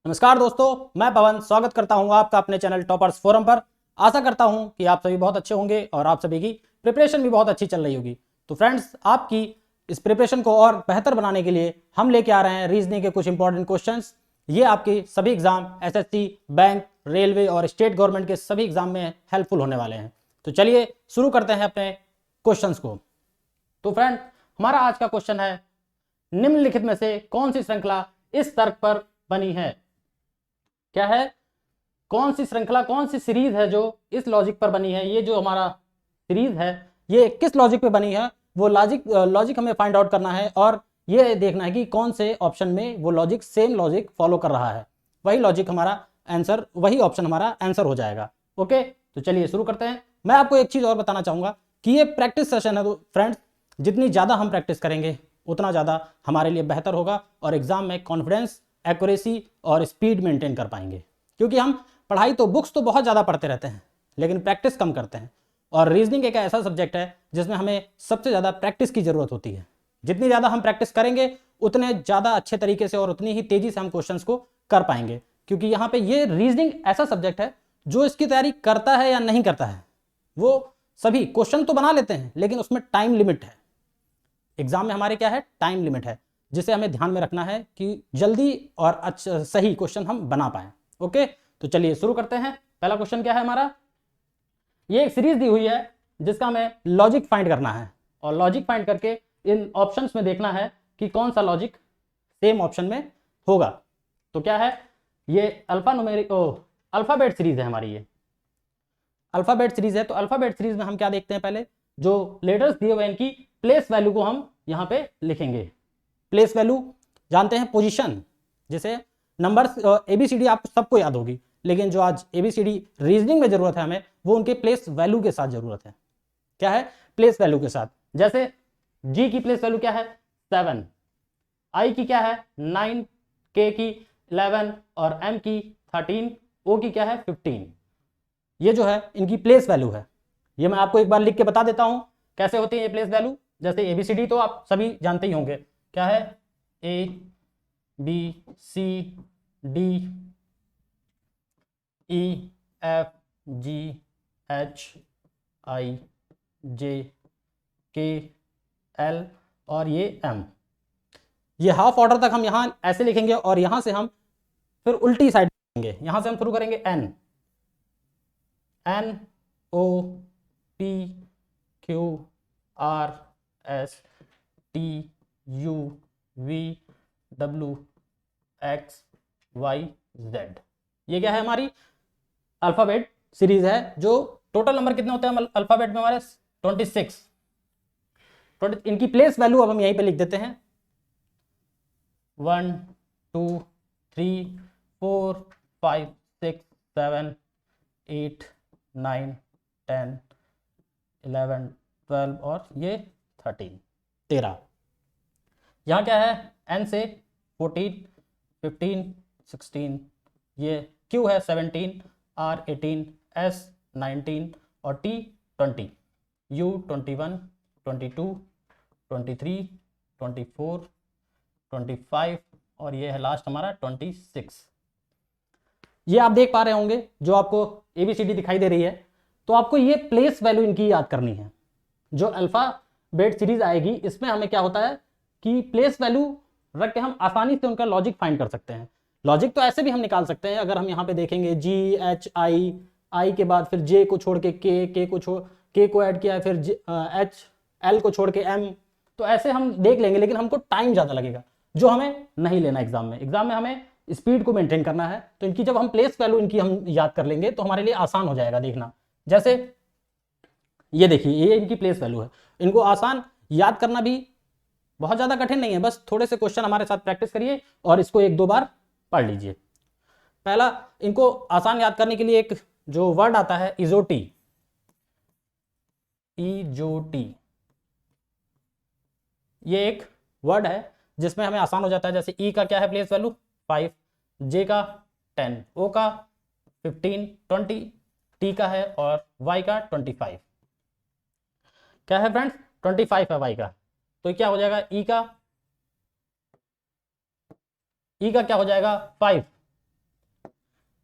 नमस्कार दोस्तों, मैं पवन स्वागत करता हूं आपका अपने चैनल टॉपर्स फोरम पर। आशा करता हूं कि आप सभी बहुत अच्छे होंगे और आप सभी की प्रिपरेशन भी बहुत अच्छी चल रही होगी। तो फ्रेंड्स, आपकी इस प्रिपरेशन को और बेहतर बनाने के लिए हम लेके आ रहे हैं रीजनिंग के कुछ इंपॉर्टेंट क्वेश्चंस। ये आपके सभी एग्जाम एसएससी, बैंक, रेलवे और स्टेट गवर्नमेंट के सभी एग्जाम में हेल्पफुल होने वाले हैं। तो चलिए शुरू करते हैं अपने क्वेश्चंस को। तो फ्रेंड, हमारा आज का क्वेश्चन है, निम्नलिखित में से कौन सी श्रृंखला इस तर्क पर बनी है? क्या है? कौन सी श्रृंखला, कौन सी सीरीज है जो इस लॉजिक पर बनी है? ये जो हमारा सीरीज है ये किस लॉजिक पे बनी है, वो लॉजिक हमें फाइंड आउट करना है और ये देखना है कि कौन से ऑप्शन में वो लॉजिक सेम लॉजिक फॉलो कर रहा है। वही लॉजिक हमारा आंसर, वही ऑप्शन हमारा आंसर हो जाएगा। ओके, तो चलिए शुरू करते हैं। मैं आपको एक चीज और बताना चाहूंगा कि ये प्रैक्टिस सेशन है। तो फ्रेंड्स, जितनी ज्यादा हम प्रैक्टिस करेंगे उतना ज्यादा हमारे लिए बेहतर होगा और एग्जाम में कॉन्फिडेंस, एक्यूरेसी और स्पीड मेंटेन कर पाएंगे। क्योंकि हम पढ़ाई तो बुक्स तो बहुत ज़्यादा पढ़ते रहते हैं लेकिन प्रैक्टिस कम करते हैं। और रीजनिंग एक ऐसा सब्जेक्ट है जिसमें हमें सबसे ज़्यादा प्रैक्टिस की ज़रूरत होती है। जितनी ज़्यादा हम प्रैक्टिस करेंगे उतने ज़्यादा अच्छे तरीके से और उतनी ही तेज़ी से हम क्वेश्चंस को कर पाएंगे। क्योंकि यहाँ पे ये रीजनिंग ऐसा सब्जेक्ट है जो इसकी तैयारी करता है या नहीं करता है, वो सभी क्वेश्चन तो बना लेते हैं लेकिन उसमें टाइम लिमिट है। एग्जाम में हमारे क्या है, टाइम लिमिट है, जिसे हमें ध्यान में रखना है कि जल्दी और अच्छा सही क्वेश्चन हम बना पाए। ओके, तो चलिए शुरू करते हैं। पहला क्वेश्चन क्या है हमारा? ये एक सीरीज दी हुई है जिसका हमें लॉजिक फाइंड करना है और लॉजिक फाइंड करके इन ऑप्शंस में देखना है कि कौन सा लॉजिक सेम ऑप्शन में होगा। तो क्या है ये? अल्फाबेट सीरीज है हमारी। ये अल्फाबेट सीरीज है। तो अल्फाबेट सीरीज में हम क्या देखते हैं? पहले जो लेटर्स दिए हुए इनकी प्लेस वैल्यू को हम यहाँ पे लिखेंगे। प्लेस वैल्यू जानते हैं, पोजीशन, जैसे नंबर्स एबीसीडी आपको सबको याद होगी, लेकिन जो आज एबीसीडी रीजनिंग में जरूरत है हमें, वो उनके प्लेस वैल्यू के साथ जरूरत है। क्या है? प्लेस वैल्यू के साथ। जैसे जी की प्लेस वैल्यू क्या है? 7, आई की क्या है? 9, के की 11 और एम की 13, ओ की क्या है? 15। ये जो है इनकी प्लेस वैल्यू है। ये मैं आपको एक बार लिख के बता देता हूं कैसे होती है ये प्लेस वैल्यू। जैसे एबीसीडी तो आप सभी जानते ही होंगे। क्या है? A B C D E F G H I J K L और ये एम। ये हाफ ऑर्डर तक हम यहां ऐसे लिखेंगे और यहां से हम फिर उल्टी साइड लिखेंगे। यहां से हम शुरू करेंगे N, N O P Q R S T U V W X Y Z. ये क्या है? हमारी अल्फाबेट सीरीज है। जो टोटल नंबर कितने होते हैं अल्फाबेट में हमारे? 26। इनकी प्लेस वैल्यू अब हम यहीं पे लिख देते हैं। 1 2 3 4 5 6 7 8 9 10 11 12 और ये 13। यहाँ क्या है? एन से 14 15 16, ये क्यू है 17, आर 18, एस 19 और टी 20, यू 21 22 23 24 25 और ये है लास्ट हमारा 26। ये आप देख पा रहे होंगे जो आपको एबीसीडी दिखाई दे रही है। तो आपको ये प्लेस वैल्यू इनकी याद करनी है। जो अल्फाबेट सीरीज आएगी इसमें हमें क्या होता है कि प्लेस वैल्यू रख के हम आसानी से उनका लॉजिक फाइंड कर सकते हैं। लॉजिक तो ऐसे भी हम निकाल सकते हैं। अगर हम यहाँ पे देखेंगे जी एच आई, आई के बाद फिर जे को छोड़ के के को ऐड किया है, फिर एच एल को छोड़ के एम, तो ऐसे हम देख लेंगे लेकिन हमको टाइम ज़्यादा लगेगा, जो हमें नहीं लेना एग्जाम में। एग्जाम में हमें स्पीड को मेंटेन करना है। तो इनकी जब हम प्लेस वैल्यू इनकी हम याद कर लेंगे तो हमारे लिए आसान हो जाएगा देखना। जैसे ये देखिए, ये इनकी प्लेस वैल्यू है। इनको आसान याद करना भी बहुत ज़्यादा कठिन नहीं है। बस थोड़े से क्वेश्चन हमारे साथ प्रैक्टिस करिए और इसको 1-2 बार पढ़ लीजिए। पहला, इनको आसान याद करने के लिए एक जो वर्ड आता है इजोटी, इजोटी, ये एक वर्ड है जिसमें हमें आसान हो जाता है। जैसे ई का क्या है प्लेस वैल्यू? 5, जे का 10, ओ का 15 20, टी का है और वाई का 25। क्या है फ्रेंड्स? 25 है वाई का। तो क्या हो जाएगा? ई का क्या हो जाएगा? 5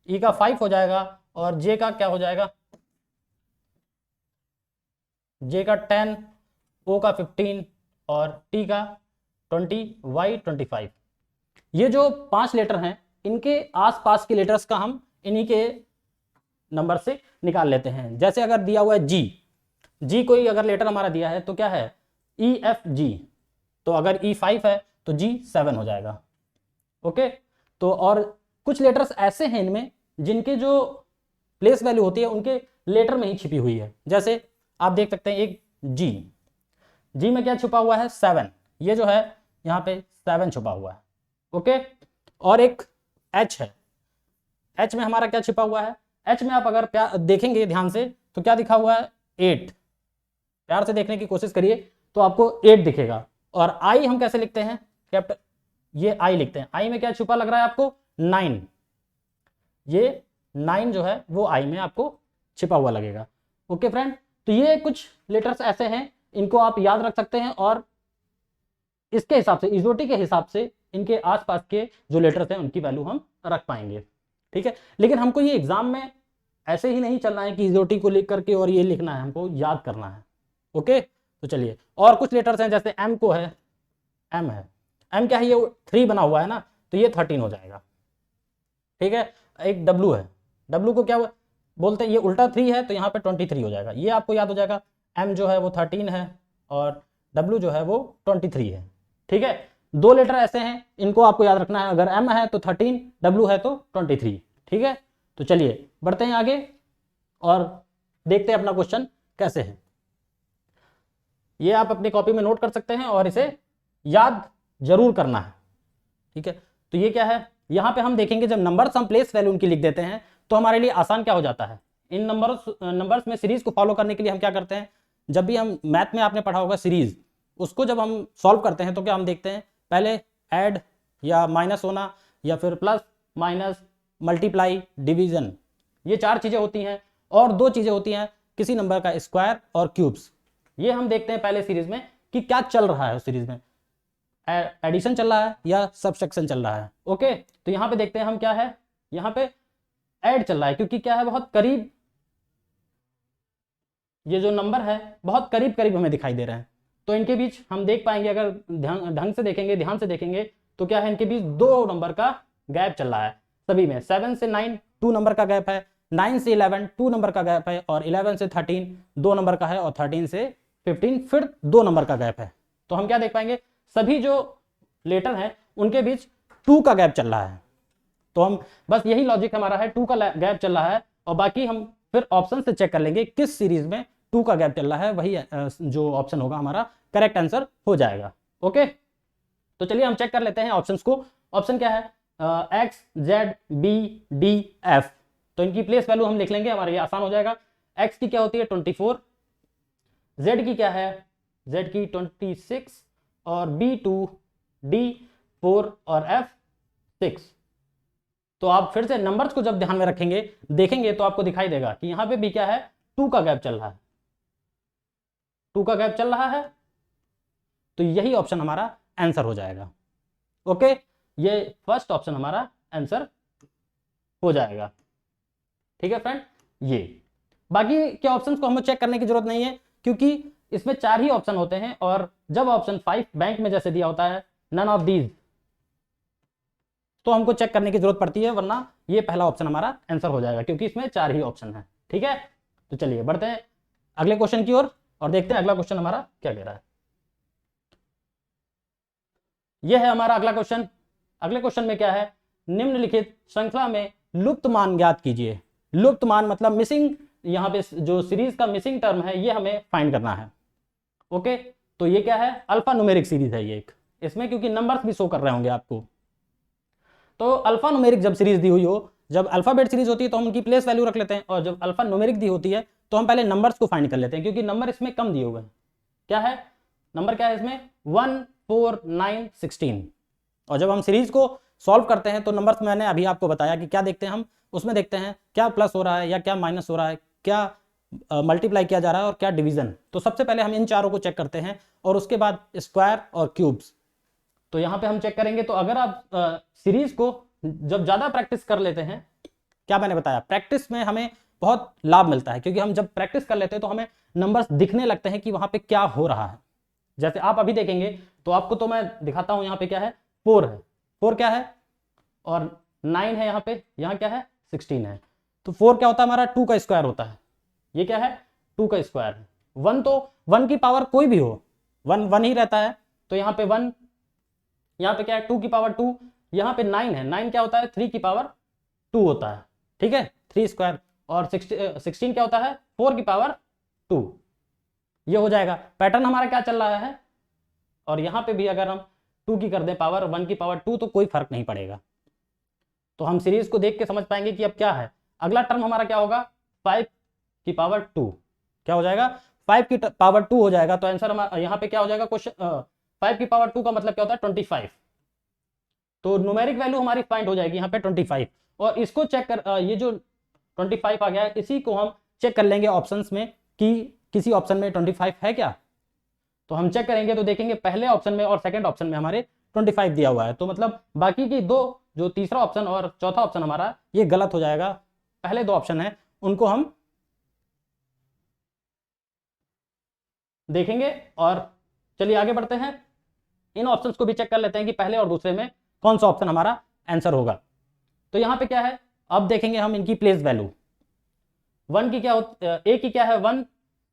ई का 5 हो जाएगा और जे का क्या हो जाएगा, जे का 10, ओ का 15 और टी का 20, वाई 25। ये जो 5 लेटर हैं इनके आसपास के लेटर्स का हम इन्हीं के नंबर से निकाल लेते हैं। जैसे अगर दिया हुआ है जी, जी कोई अगर लेटर हमारा दिया है तो क्या है, ई एफ जी, तो अगर ई 5 है तो जी 7 हो जाएगा। ओके, तो और कुछ लेटर्स ऐसे हैं इनमें जिनके जो प्लेस वैल्यू होती है उनके लेटर में ही छिपी हुई है। जैसे आप देख सकते हैं एक जी, जी में क्या छुपा हुआ है, 7, ये जो है यहाँ पे 7 छुपा हुआ है। ओके, और एक एच है, एच में हमारा क्या छिपा हुआ है, एच में आप अगर देखेंगे ध्यान से तो क्या दिखा हुआ है, 8। प्यार से देखने की कोशिश करिए तो आपको 8 दिखेगा। और आई हम कैसे लिखते हैं, कैपिटल, ये आई लिखते हैं। आई में क्या छुपा लग रहा है आपको, 9, ये 9 जो है वो आई में आपको छिपा हुआ लगेगा। ओके फ्रेंड, तो ये कुछ लेटर्स ऐसे हैं, इनको आप याद रख सकते हैं और इसके हिसाब से, इजोटी के हिसाब से इनके आसपास के जो लेटर्स हैं उनकी वैल्यू हम रख पाएंगे। ठीक है, लेकिन हमको ये एग्जाम में ऐसे ही नहीं चलना है कि इजोटी को लिख करके और ये लिखना है, हमको याद करना है। ओके, तो चलिए, और कुछ लेटर्स हैं जैसे एम को है, एम है, एम क्या है, ये 3 बना हुआ है ना, तो ये 13 हो जाएगा। ठीक है, एक डब्लू है, डब्लू को क्या बोलते हैं, ये उल्टा 3 है तो यहाँ पे 23 हो जाएगा, ये आपको याद हो जाएगा। एम जो है वो 13 है और डब्लू जो है वो 23 है। ठीक है, 2 लेटर ऐसे हैं, इनको आपको याद रखना है, अगर एम है तो 13, डब्लू है तो 23। ठीक है, तो चलिए बढ़ते हैं आगे और देखते हैं अपना क्वेश्चन कैसे है। ये आप अपनी कॉपी में नोट कर सकते हैं और इसे याद जरूर करना है। ठीक है, तो ये क्या है, यहाँ पे हम देखेंगे जब नंबर्स हम प्लेस वैल्यू उनकी लिख देते हैं तो हमारे लिए आसान क्या हो जाता है, इन नंबर्स में सीरीज को फॉलो करने के लिए हम क्या करते हैं, जब भी हम मैथ में आपने पढ़ा होगा सीरीज, उसको जब हम सॉल्व करते हैं तो क्या हम देखते हैं, पहले ऐड या माइनस होना या फिर प्लस माइनस मल्टीप्लाई डिवीजन, ये 4 चीजें होती हैं और 2 चीजें होती हैं, किसी नंबर का स्क्वायर और क्यूब्स। ये हम देखते हैं पहले सीरीज में कि क्या चल रहा है उस सीरीज में, एडिशन चल रहा है या सब्सट्रैक्शन चल रहा है। ओके, तो यहाँ पे देखते हैं हम क्या है, यहाँ पे ऐड चल रहा है, क्योंकि क्या है, बहुत करीब, ये जो नंबर है बहुत करीब करीब हमें दिखाई दे रहे हैं, तो इनके बीच हम देख पाएंगे, अगर ढंग से देखेंगे, ध्यान से देखेंगे तो क्या है, इनके बीच 2 नंबर का गैप चल रहा है सभी में। 7 से 9 2 नंबर का गैप है, 9 से 11 2 नंबर का गैप है और 11 से 13 2 नंबर का है और 13 से 15 फिर 2 नंबर का गैप है। तो हम क्या देख पाएंगे, सभी जो लेटर हैं उनके बीच 2 का गैप चल रहा है। तो हम बस यही लॉजिक हमारा है, 2 का गैप चल रहा है और बाकी हम फिर ऑप्शन से चेक कर लेंगे किस सीरीज में 2 का गैप चल रहा है, वही जो ऑप्शन होगा हमारा करेक्ट आंसर हो जाएगा। ओके, तो चलिए हम चेक कर लेते हैं ऑप्शंस को। ऑप्शन क्या है, X Z B D F, तो इनकी प्लेस वैल्यू हम लिख लेंगे, हमारे लिए आसान हो जाएगा। एक्स की क्या होती है 24, जेड की क्या है, जेड की 26 और बी 2, डी 4 और एफ 6। तो आप फिर से नंबर्स को जब ध्यान में रखेंगे देखेंगे तो आपको दिखाई देगा कि यहां पे भी क्या है, 2 का गैप चल रहा है, 2 का गैप चल रहा है, तो यही ऑप्शन हमारा आंसर हो जाएगा। ओके, ये फर्स्ट ऑप्शन हमारा आंसर हो जाएगा। ठीक है फ्रेंड, ये बाकी के ऑप्शंस को हमें चेक करने की जरूरत नहीं है, क्योंकि इसमें 4 ही ऑप्शन होते हैं और जब ऑप्शन 5 बैंक में जैसे दिया होता है नन ऑफ दीज, तो हमको चेक करने की जरूरत पड़ती है, वरना ये पहला ऑप्शन हमारा आंसर हो जाएगा, क्योंकि इसमें 4 ही ऑप्शन है। ठीक है, तो चलिए बढ़ते हैं अगले क्वेश्चन की ओर और देखते हैं अगला क्वेश्चन हमारा क्या कह रहा है। यह है हमारा अगला क्वेश्चन। अगले क्वेश्चन में क्या है, निम्नलिखित श्रृंखला में लुप्त मान ज्ञात कीजिए। लुप्त मान मतलब मिसिंग, यहाँ पे जो सीरीज का मिसिंग टर्म है ये हमें फाइंड करना है। ओके, तो ये क्या है, अल्फा न्यूमेरिक सीरीज है ये एक, इसमें क्योंकि नंबर्स भी शो कर रहे होंगे आपको, तो अल्फा न्यूमेरिक जब सीरीज दी हुई हो, जब अल्फाबेट सीरीज होती है तो हम उनकी प्लेस वैल्यू रख लेते हैं, और जब अल्फा न्यूमेरिक दी होती है तो हम पहले नंबर्स को फाइंड कर लेते हैं, क्योंकि नंबर इसमें कम दिए हुए हैं। क्या है नंबर, क्या है इसमें 1 4 9 16, और जब हम सीरीज को सॉल्व करते हैं तो नंबर्स मैंने अभी आपको बताया कि क्या देखते हैं हम, उसमें देखते हैं क्या प्लस हो रहा है या क्या माइनस हो रहा है, क्या मल्टीप्लाई किया जा रहा है और क्या डिवीजन। तो सबसे पहले हम इन चारों को चेक करते हैं और उसके बाद स्क्वायर और क्यूब्स। तो यहाँ पे हम चेक करेंगे, तो अगर आप सीरीज को जब ज्यादा प्रैक्टिस कर लेते हैं, क्या मैंने बताया, प्रैक्टिस में हमें बहुत लाभ मिलता है, क्योंकि हम जब प्रैक्टिस कर लेते हैं तो हमें नंबर्स दिखने लगते हैं कि वहां पे क्या हो रहा है। जैसे आप अभी देखेंगे तो आपको तो मैं दिखाता हूं, यहाँ पे क्या है 4 है, 4 क्या है, और 9 है, यहाँ क्या है 16 है। तो 4 क्या होता है हमारा 2 का स्क्वायर होता है, ये क्या है 2 का स्क्वायर है। 1 तो 1 की पावर कोई भी हो, 1 1 ही रहता है, तो यहाँ पे 1, यहाँ पे क्या है 2 की पावर 2, यहाँ पे 9 है, 9 क्या होता है 3 की पावर 2 होता है, ठीक है 3 स्क्वायर, और 16 क्या होता है 4 की पावर 2। ये हो जाएगा, पैटर्न हमारा क्या चल रहा है। और यहाँ पे भी अगर हम 2 की कर दें पावर, 1 की पावर 2, तो कोई फर्क नहीं पड़ेगा। तो हम सीरीज को देख के समझ पाएंगे कि अब क्या है। अगला टर्म हमारा क्या होगा 5 की पावर 2, क्या हो जाएगा 5 की पावर 2 हो जाएगा। तो आंसर हमारा यहाँ पे क्या हो जाएगा, क्वेश्चन 5 की पावर 2 का मतलब क्या होता है 25। तो न्यूमेरिक वैल्यू हमारी फाइंड हो जाएगी यहाँ पे 25, और इसको चेक कर ये जो 25 आ गया है, इसी को हम चेक कर लेंगे ऑप्शंस में कि किसी ऑप्शन में 25 है क्या। तो हम चेक करेंगे तो देखेंगे पहले ऑप्शन में और सेकंड ऑप्शन में हमारे 25 दिया हुआ है, तो मतलब बाकी की दो, जो तीसरा ऑप्शन और चौथा ऑप्शन हमारा, ये गलत हो जाएगा। पहले दो ऑप्शन है उनको हम देखेंगे, और चलिए आगे बढ़ते हैं। इन ऑप्शंस को भी चेक कर लेते हैं कि पहले और दूसरे में कौन सा ऑप्शन हमारा आंसर होगा। तो यहाँ पे क्या है, अब देखेंगे हम इनकी प्लेस वैल्यू। 1 की क्या ए की क्या है 1,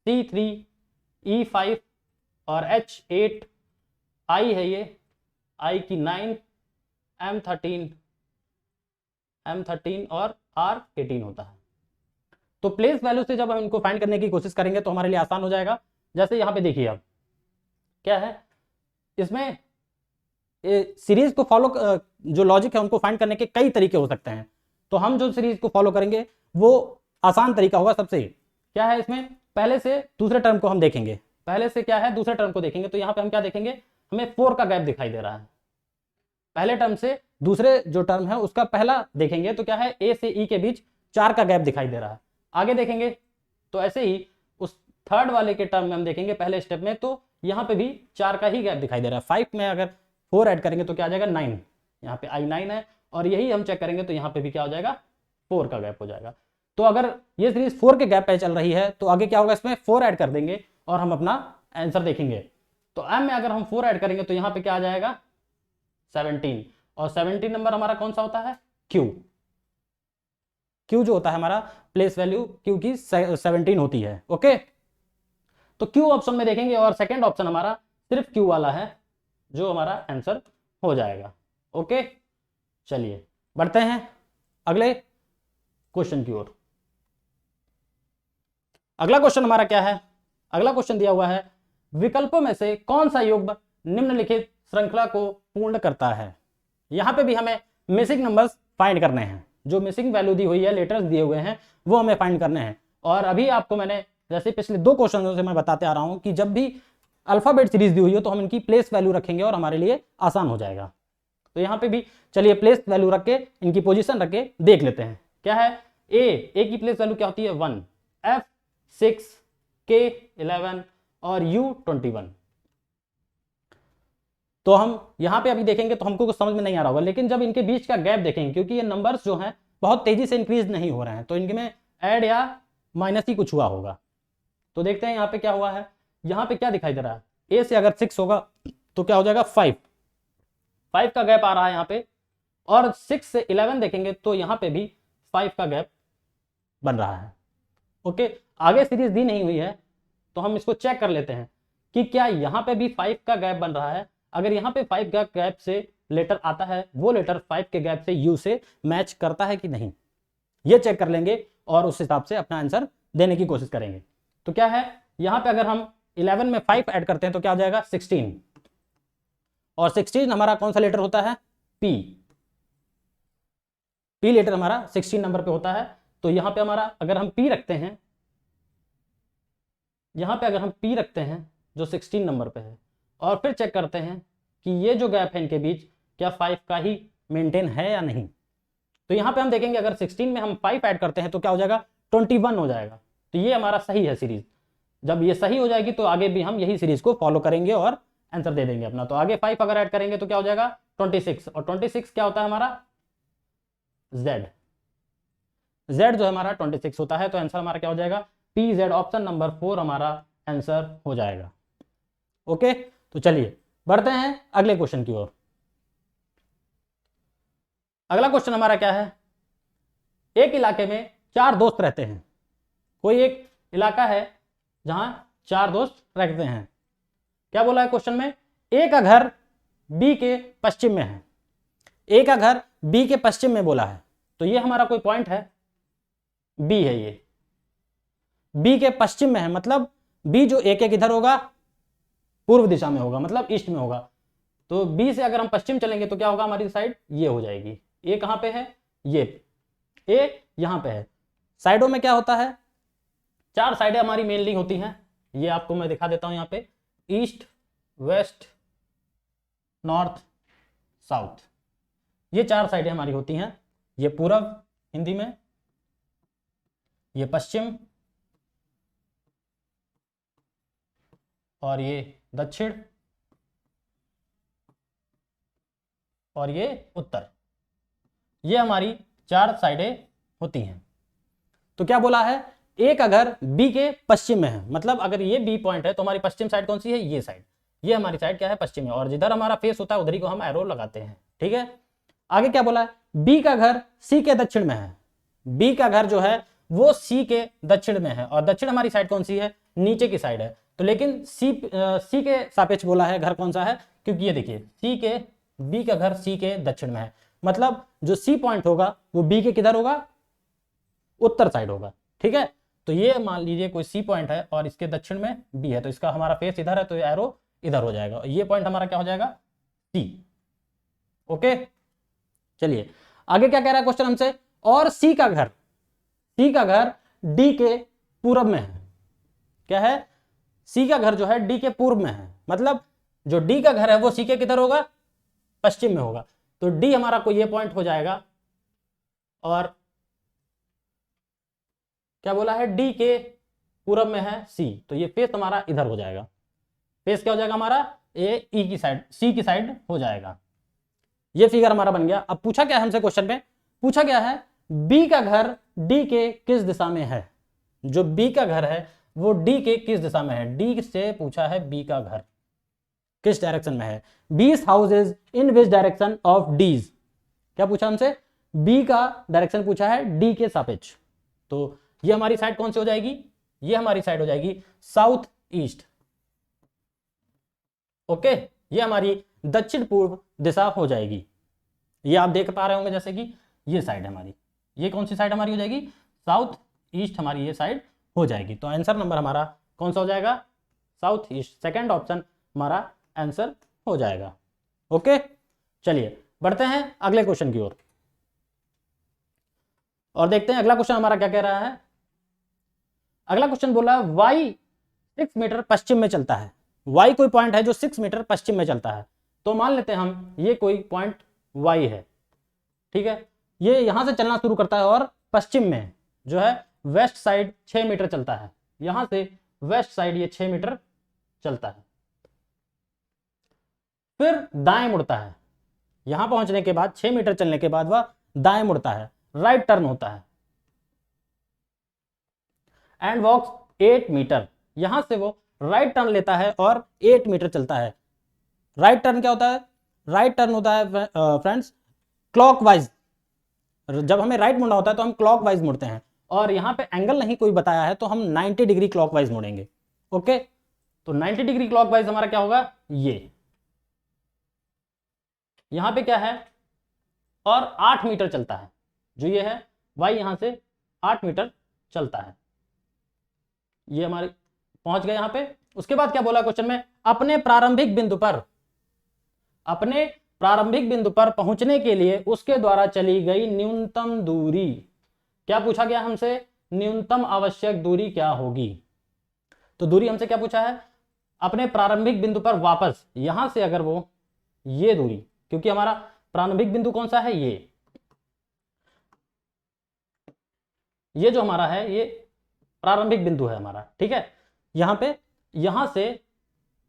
C3, E5 और H8, I है ये, I की 9, M13 और R18 होता है। तो प्लेस वैल्यू से जब हम इनको फाइंड करने की कोशिश करेंगे तो हमारे लिए आसान हो जाएगा। जैसे यहाँ पे देखिए अब क्या है, इसमें सीरीज को फॉलो, जो लॉजिक है उनको फाइंड करने के कई तरीके हो सकते हैं। तो हम जो सीरीज को फॉलो करेंगे वो आसान तरीका होगा। सबसे क्या है इसमें, पहले से दूसरे टर्म को हम देखेंगे, पहले से क्या है दूसरे टर्म को देखेंगे। तो यहाँ पे हम क्या देखेंगे, हमें 4 का गैप दिखाई दे रहा है। पहले टर्म से दूसरे जो टर्म है उसका पहला देखेंगे तो क्या है ए से ई के बीच 4 का गैप दिखाई दे रहा है। आगे देखेंगे तो ऐसे ही उस थर्ड वाले के टर्म में हम देखेंगे पहले स्टेप में, तो यहाँ पे भी 4 का ही गैप दिखाई दे रहा है। 5 में अगर 4 ऐड करेंगे तो क्या आ जाएगा 9, यहाँ पे I9 है, और यही हम चेक करेंगे तो यहाँ पे भी क्या हो जाएगा 4 का गैप हो जाएगा। तो अगर ये सीरीज 4 के गैप पे चल रही है तो आगे क्या होगा, इसमें 4 ऐड कर देंगे और हम अपना आंसर देखेंगे। तो M में अगर हम 4 ऐड करेंगे तो यहाँ पे क्या आ जाएगा 17, और 17 नंबर हमारा कौन सा होता है Q जो होता है हमारा प्लेस वैल्यू Q की 17 होती है। ओके, तो Q ऑप्शन में देखेंगे और सेकेंड ऑप्शन हमारा सिर्फ Q वाला है जो हमारा आंसर हो जाएगा। ओके, चलिए बढ़ते हैं अगले क्वेश्चन की ओर। अगला क्वेश्चन हमारा क्या है, अगला क्वेश्चन दिया हुआ है विकल्पों में से कौन सा युग्म निम्नलिखित श्रृंखला को पूर्ण करता है। यहां पे भी हमें मिसिंग नंबर्स फाइंड करने हैं, जो मिसिंग वैल्यू दी हुई है, लेटर्स दिए हुए हैं, वो हमें फाइंड करने हैं। और अभी आपको मैंने जैसे पिछले 2 क्वेश्चनों से मैं बताते आ रहा हूं कि जब भी अल्फाबेट सीरीज दी हुई हो तो हम इनकी प्लेस वैल्यू रखेंगे और हमारे लिए आसान हो जाएगा। तो यहाँ पे भी चलिए प्लेस वैल्यू रख के इनकी पोजीशन रख के देख लेते हैं। क्या है, ए की प्लेस वैल्यू क्या होती है 1, F6, K11 और U21। तो हम यहाँ पे अभी देखेंगे तो हमको कुछ समझ में नहीं आ रहा होगा, लेकिन जब इनके बीच का गैप देखेंगे, क्योंकि ये नंबर्स जो हैं बहुत तेजी से इंक्रीज नहीं हो रहे हैं, तो इनके में ऐड या माइनस ही कुछ हुआ होगा। तो देखते हैं यहाँ पे क्या हुआ है, यहाँ पे क्या दिखाई दे रहा है, ए से अगर 6 होगा तो क्या हो जाएगा 5 का गैप आ रहा है यहाँ पे, और 6 से 11 देखेंगे तो यहाँ पे भी 5 का गैप बन रहा है। ओके, आगे सीरीज दी नहीं हुई है तो हम इसको चेक कर लेते हैं कि क्या यहाँ पे भी 5 का गैप बन रहा है। अगर यहाँ पे 5 का गैप से लेटर आता है, वो लेटर 5 के गैप से यू से मैच करता है कि नहीं, ये चेक कर लेंगे और उस हिसाब से अपना आंसर देने की कोशिश करेंगे। तो क्या है, यहाँ पे अगर हम 11 में 5 ऐड करते हैं तो क्या हो जाएगा 16, और 16 हमारा कौन सा लेटर होता है पी लेटर हमारा 16 नंबर पे होता है। तो यहाँ पे हमारा अगर हम पी रखते हैं, यहाँ पे अगर हम पी रखते हैं जो 16 नंबर पे है, और फिर चेक करते हैं कि ये जो गैप है इनके बीच क्या 5 का ही मेंटेन है या नहीं। तो यहाँ पे हम देखेंगे अगर 16 में हम 5 ऐड करते हैं तो क्या हो जाएगा 21 हो जाएगा। तो ये हमारा सही है सीरीज। जब ये सही हो जाएगी तो आगे भी हम यही सीरीज को फॉलो करेंगे और आंसर दे देंगे अपना। तो आगे 5 अगर ऐड करेंगे तो क्या हो जाएगा 26, और 26 क्या होता है हमारा Z। Z जो है हमारा 26 होता है। तो आंसर हमारा क्या हो जाएगा, PZ, ऑप्शन नंबर 4 हमारा आंसर हो जाएगा। ओके, तो चलिए बढ़ते हैं अगले क्वेश्चन की ओर। अगला क्वेश्चन हमारा क्या है, एक इलाके में 4 दोस्त रहते हैं। कोई एक इलाका है जहां 4 दोस्त रहते हैं। क्या बोला है क्वेश्चन में, ए का घर बी के पश्चिम में है। ए का घर बी के पश्चिम में बोला है, तो ये हमारा कोई पॉइंट है, बी है, ये बी के पश्चिम में है, मतलब बी जो ए के किधर होगा, पूर्व दिशा में होगा, मतलब ईस्ट में होगा। तो बी से अगर हम पश्चिम चलेंगे तो क्या होगा, हमारी साइड ये हो जाएगी। ए कहां पे है, ये ए यहां पे है। साइडों में क्या होता है, 4 साइडें हमारी मेनली होती हैं। ये आपको मैं दिखा देता हूं यहाँ पे, ईस्ट, वेस्ट, नॉर्थ, साउथ, ये 4 साइडें हमारी होती हैं। ये पूरब हिंदी में, ये पश्चिम, और ये दक्षिण, और ये उत्तर। ये हमारी 4 साइडें होती हैं। तो क्या बोला है, ए का घर बी के पश्चिम में है, मतलब अगर ये बी पॉइंट है तो हमारी पश्चिम साइड कौन सी है, ये साइड। ये हमारी साइड क्या है, पश्चिम है, और जिधर हमारा फेस होता है उधर ही को हम एरो लगाते हैं। ठीक है, आगे क्या बोला है, बी का घर सी के दक्षिण में है। बी का घर जो है वो सी के दक्षिण में है, और दक्षिण हमारी साइड कौन सी है, नीचे की साइड है। तो लेकिन सी के सापेक्ष बोला है घर कौन सा है, क्योंकि ये देखिए बी का घर सी के दक्षिण में है, मतलब जो सी पॉइंट होगा वो बी के किधर होगा, उत्तर साइड होगा। ठीक है, तो ये मान लीजिए कोई सी पॉइंट है और इसके दक्षिण में बी है, तो इसका हमारा फेस इधर है, तो एरो इधर हो जाएगा। ये पॉइंट हमारा क्या हो जाएगा, सी। ओके, चलिए आगे क्या कह रहा है क्वेश्चन हमसे, और सी का घर डी के पूर्व में है। क्या है, सी का घर जो है डी के पूर्व में है, मतलब जो डी का घर है वो सी के किधर होगा, पश्चिम में होगा। तो डी हमारा कोई ये पॉइंट हो जाएगा, और क्या बोला है, डी के पूरब में है सी, तो ये फेस हमारा इधर हो जाएगा। फेस क्या हो जाएगा हमारा, ए ई की साइड, सी की साइड हो जाएगा। ये फिगर हमारा बन गया। अब पूछा क्या है हमसे क्वेश्चन में, पूछा गया है बी का घर डी के किस दिशा में है। जो बी का घर है वो डी के किस दिशा में है, डी से पूछा है बी का घर किस डायरेक्शन में है। बीस houses in which direction of D's. क्या पूछा हमसे, बी का डायरेक्शन पूछा है डी के सापेक्ष। तो ये हमारी साइड कौन सी हो जाएगी, ये हमारी साइड हो जाएगी साउथ ईस्ट। ओके, ये हमारी दक्षिण पूर्व दिशा हो जाएगी। ये आप देख पा रहे होंगे जैसे कि ये साइड है हमारी, ये कौन सी साइड हमारी हो जाएगी, साउथ ईस्ट हमारी ये साइड हो जाएगी। तो आंसर नंबर हमारा कौन सा हो जाएगा, साउथ ईस्ट, सेकंड ऑप्शन हमारा आंसर हो जाएगा। ओके, चलिए बढ़ते हैं अगले क्वेश्चन की ओर और देखते हैं अगला क्वेश्चन हमारा क्या कह रहा है। अगला क्वेश्चन बोला y 6 मीटर पश्चिम में चलता है। y कोई पॉइंट है जो 6 मीटर पश्चिम में चलता है। तो मान लेते हैं हम ये कोई पॉइंट y है, ठीक है, ये यहां से चलना शुरू करता है और पश्चिम में जो है वेस्ट साइड 6 मीटर चलता है। यहां से वेस्ट साइड ये 6 मीटर चलता है, फिर दाएं मुड़ता है। यहां पहुंचने के बाद 6 मीटर चलने के बाद वह दाएं मुड़ता है, राइट टर्न होता है एंड वॉक्स 8 मीटर। यहां से वो राइट टर्न लेता है और 8 मीटर चलता है। राइट टर्न क्या होता है, राइट टर्न होता है फ्रेंड्स क्लॉकवाइज। जब हमें राइट मुड़ना होता है तो हम क्लॉकवाइज मुड़ते हैं, और यहां पे एंगल नहीं कोई बताया है तो हम 90 डिग्री क्लॉकवाइज मुड़ेंगे। ओके, तो 90 डिग्री क्लॉकवाइज हमारा क्या होगा, ये यहां पे क्या है, और 8 मीटर चलता है, जो ये है y यहां से 8 मीटर चलता है। ये हमारे पहुंच गए यहां पे। उसके बाद क्या बोला क्वेश्चन में, अपने प्रारंभिक बिंदु पर पहुंचने के लिए उसके द्वारा चली गई न्यूनतम दूरी। क्या पूछा गया हमसे, न्यूनतम आवश्यक दूरी क्या होगी। तो दूरी हमसे क्या पूछा है, अपने प्रारंभिक बिंदु पर वापस, यहां से अगर वो ये दूरी, क्योंकि हमारा प्रारंभिक बिंदु कौन सा है, ये जो हमारा है ये प्रारंभिक बिंदु है हमारा, ठीक है। यहां से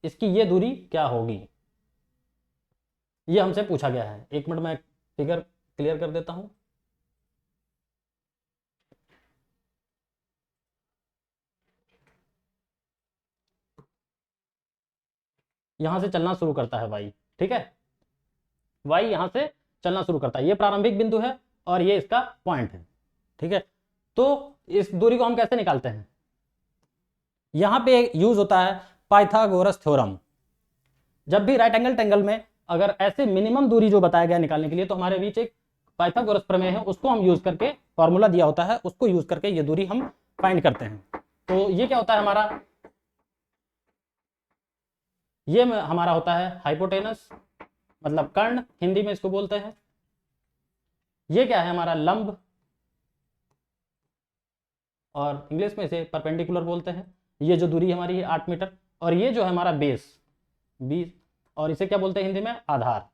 इसकी ये दूरी क्या होगी, ये हमसे पूछा गया है। एक मिनट में फिगर क्लियर कर देता हूं। यहां से चलना शुरू करता है y, ठीक है, y यहां से चलना शुरू करता है, ये प्रारंभिक बिंदु है और ये इसका पॉइंट है, ठीक है। तो इस दूरी को हम कैसे निकालते हैं, यहां पे यूज होता है पाइथागोरस थ्योरम। जब भी राइट एंगल ट्रायंगल में अगर ऐसे मिनिमम दूरी जो बताया गया निकालने के लिए, तो हमारे बीच एक पाइथागोरस प्रमेय है, उसको हम यूज करके, फॉर्मूला दिया होता है, उसको यूज करके ये दूरी हम फाइंड करते हैं। तो ये क्या होता है हमारा, ये हमारा होता है हाइपोटेनस, मतलब कर्ण हिंदी में इसको बोलते हैं। ये क्या है हमारा लंब, और इंग्लिश में इसे परपेंडिकुलर बोलते हैं। ये जो दूरी हमारी है 8 मीटर, और ये जो है हमारा बेस 20, और इसे क्या बोलते हैं हिंदी में, आधार।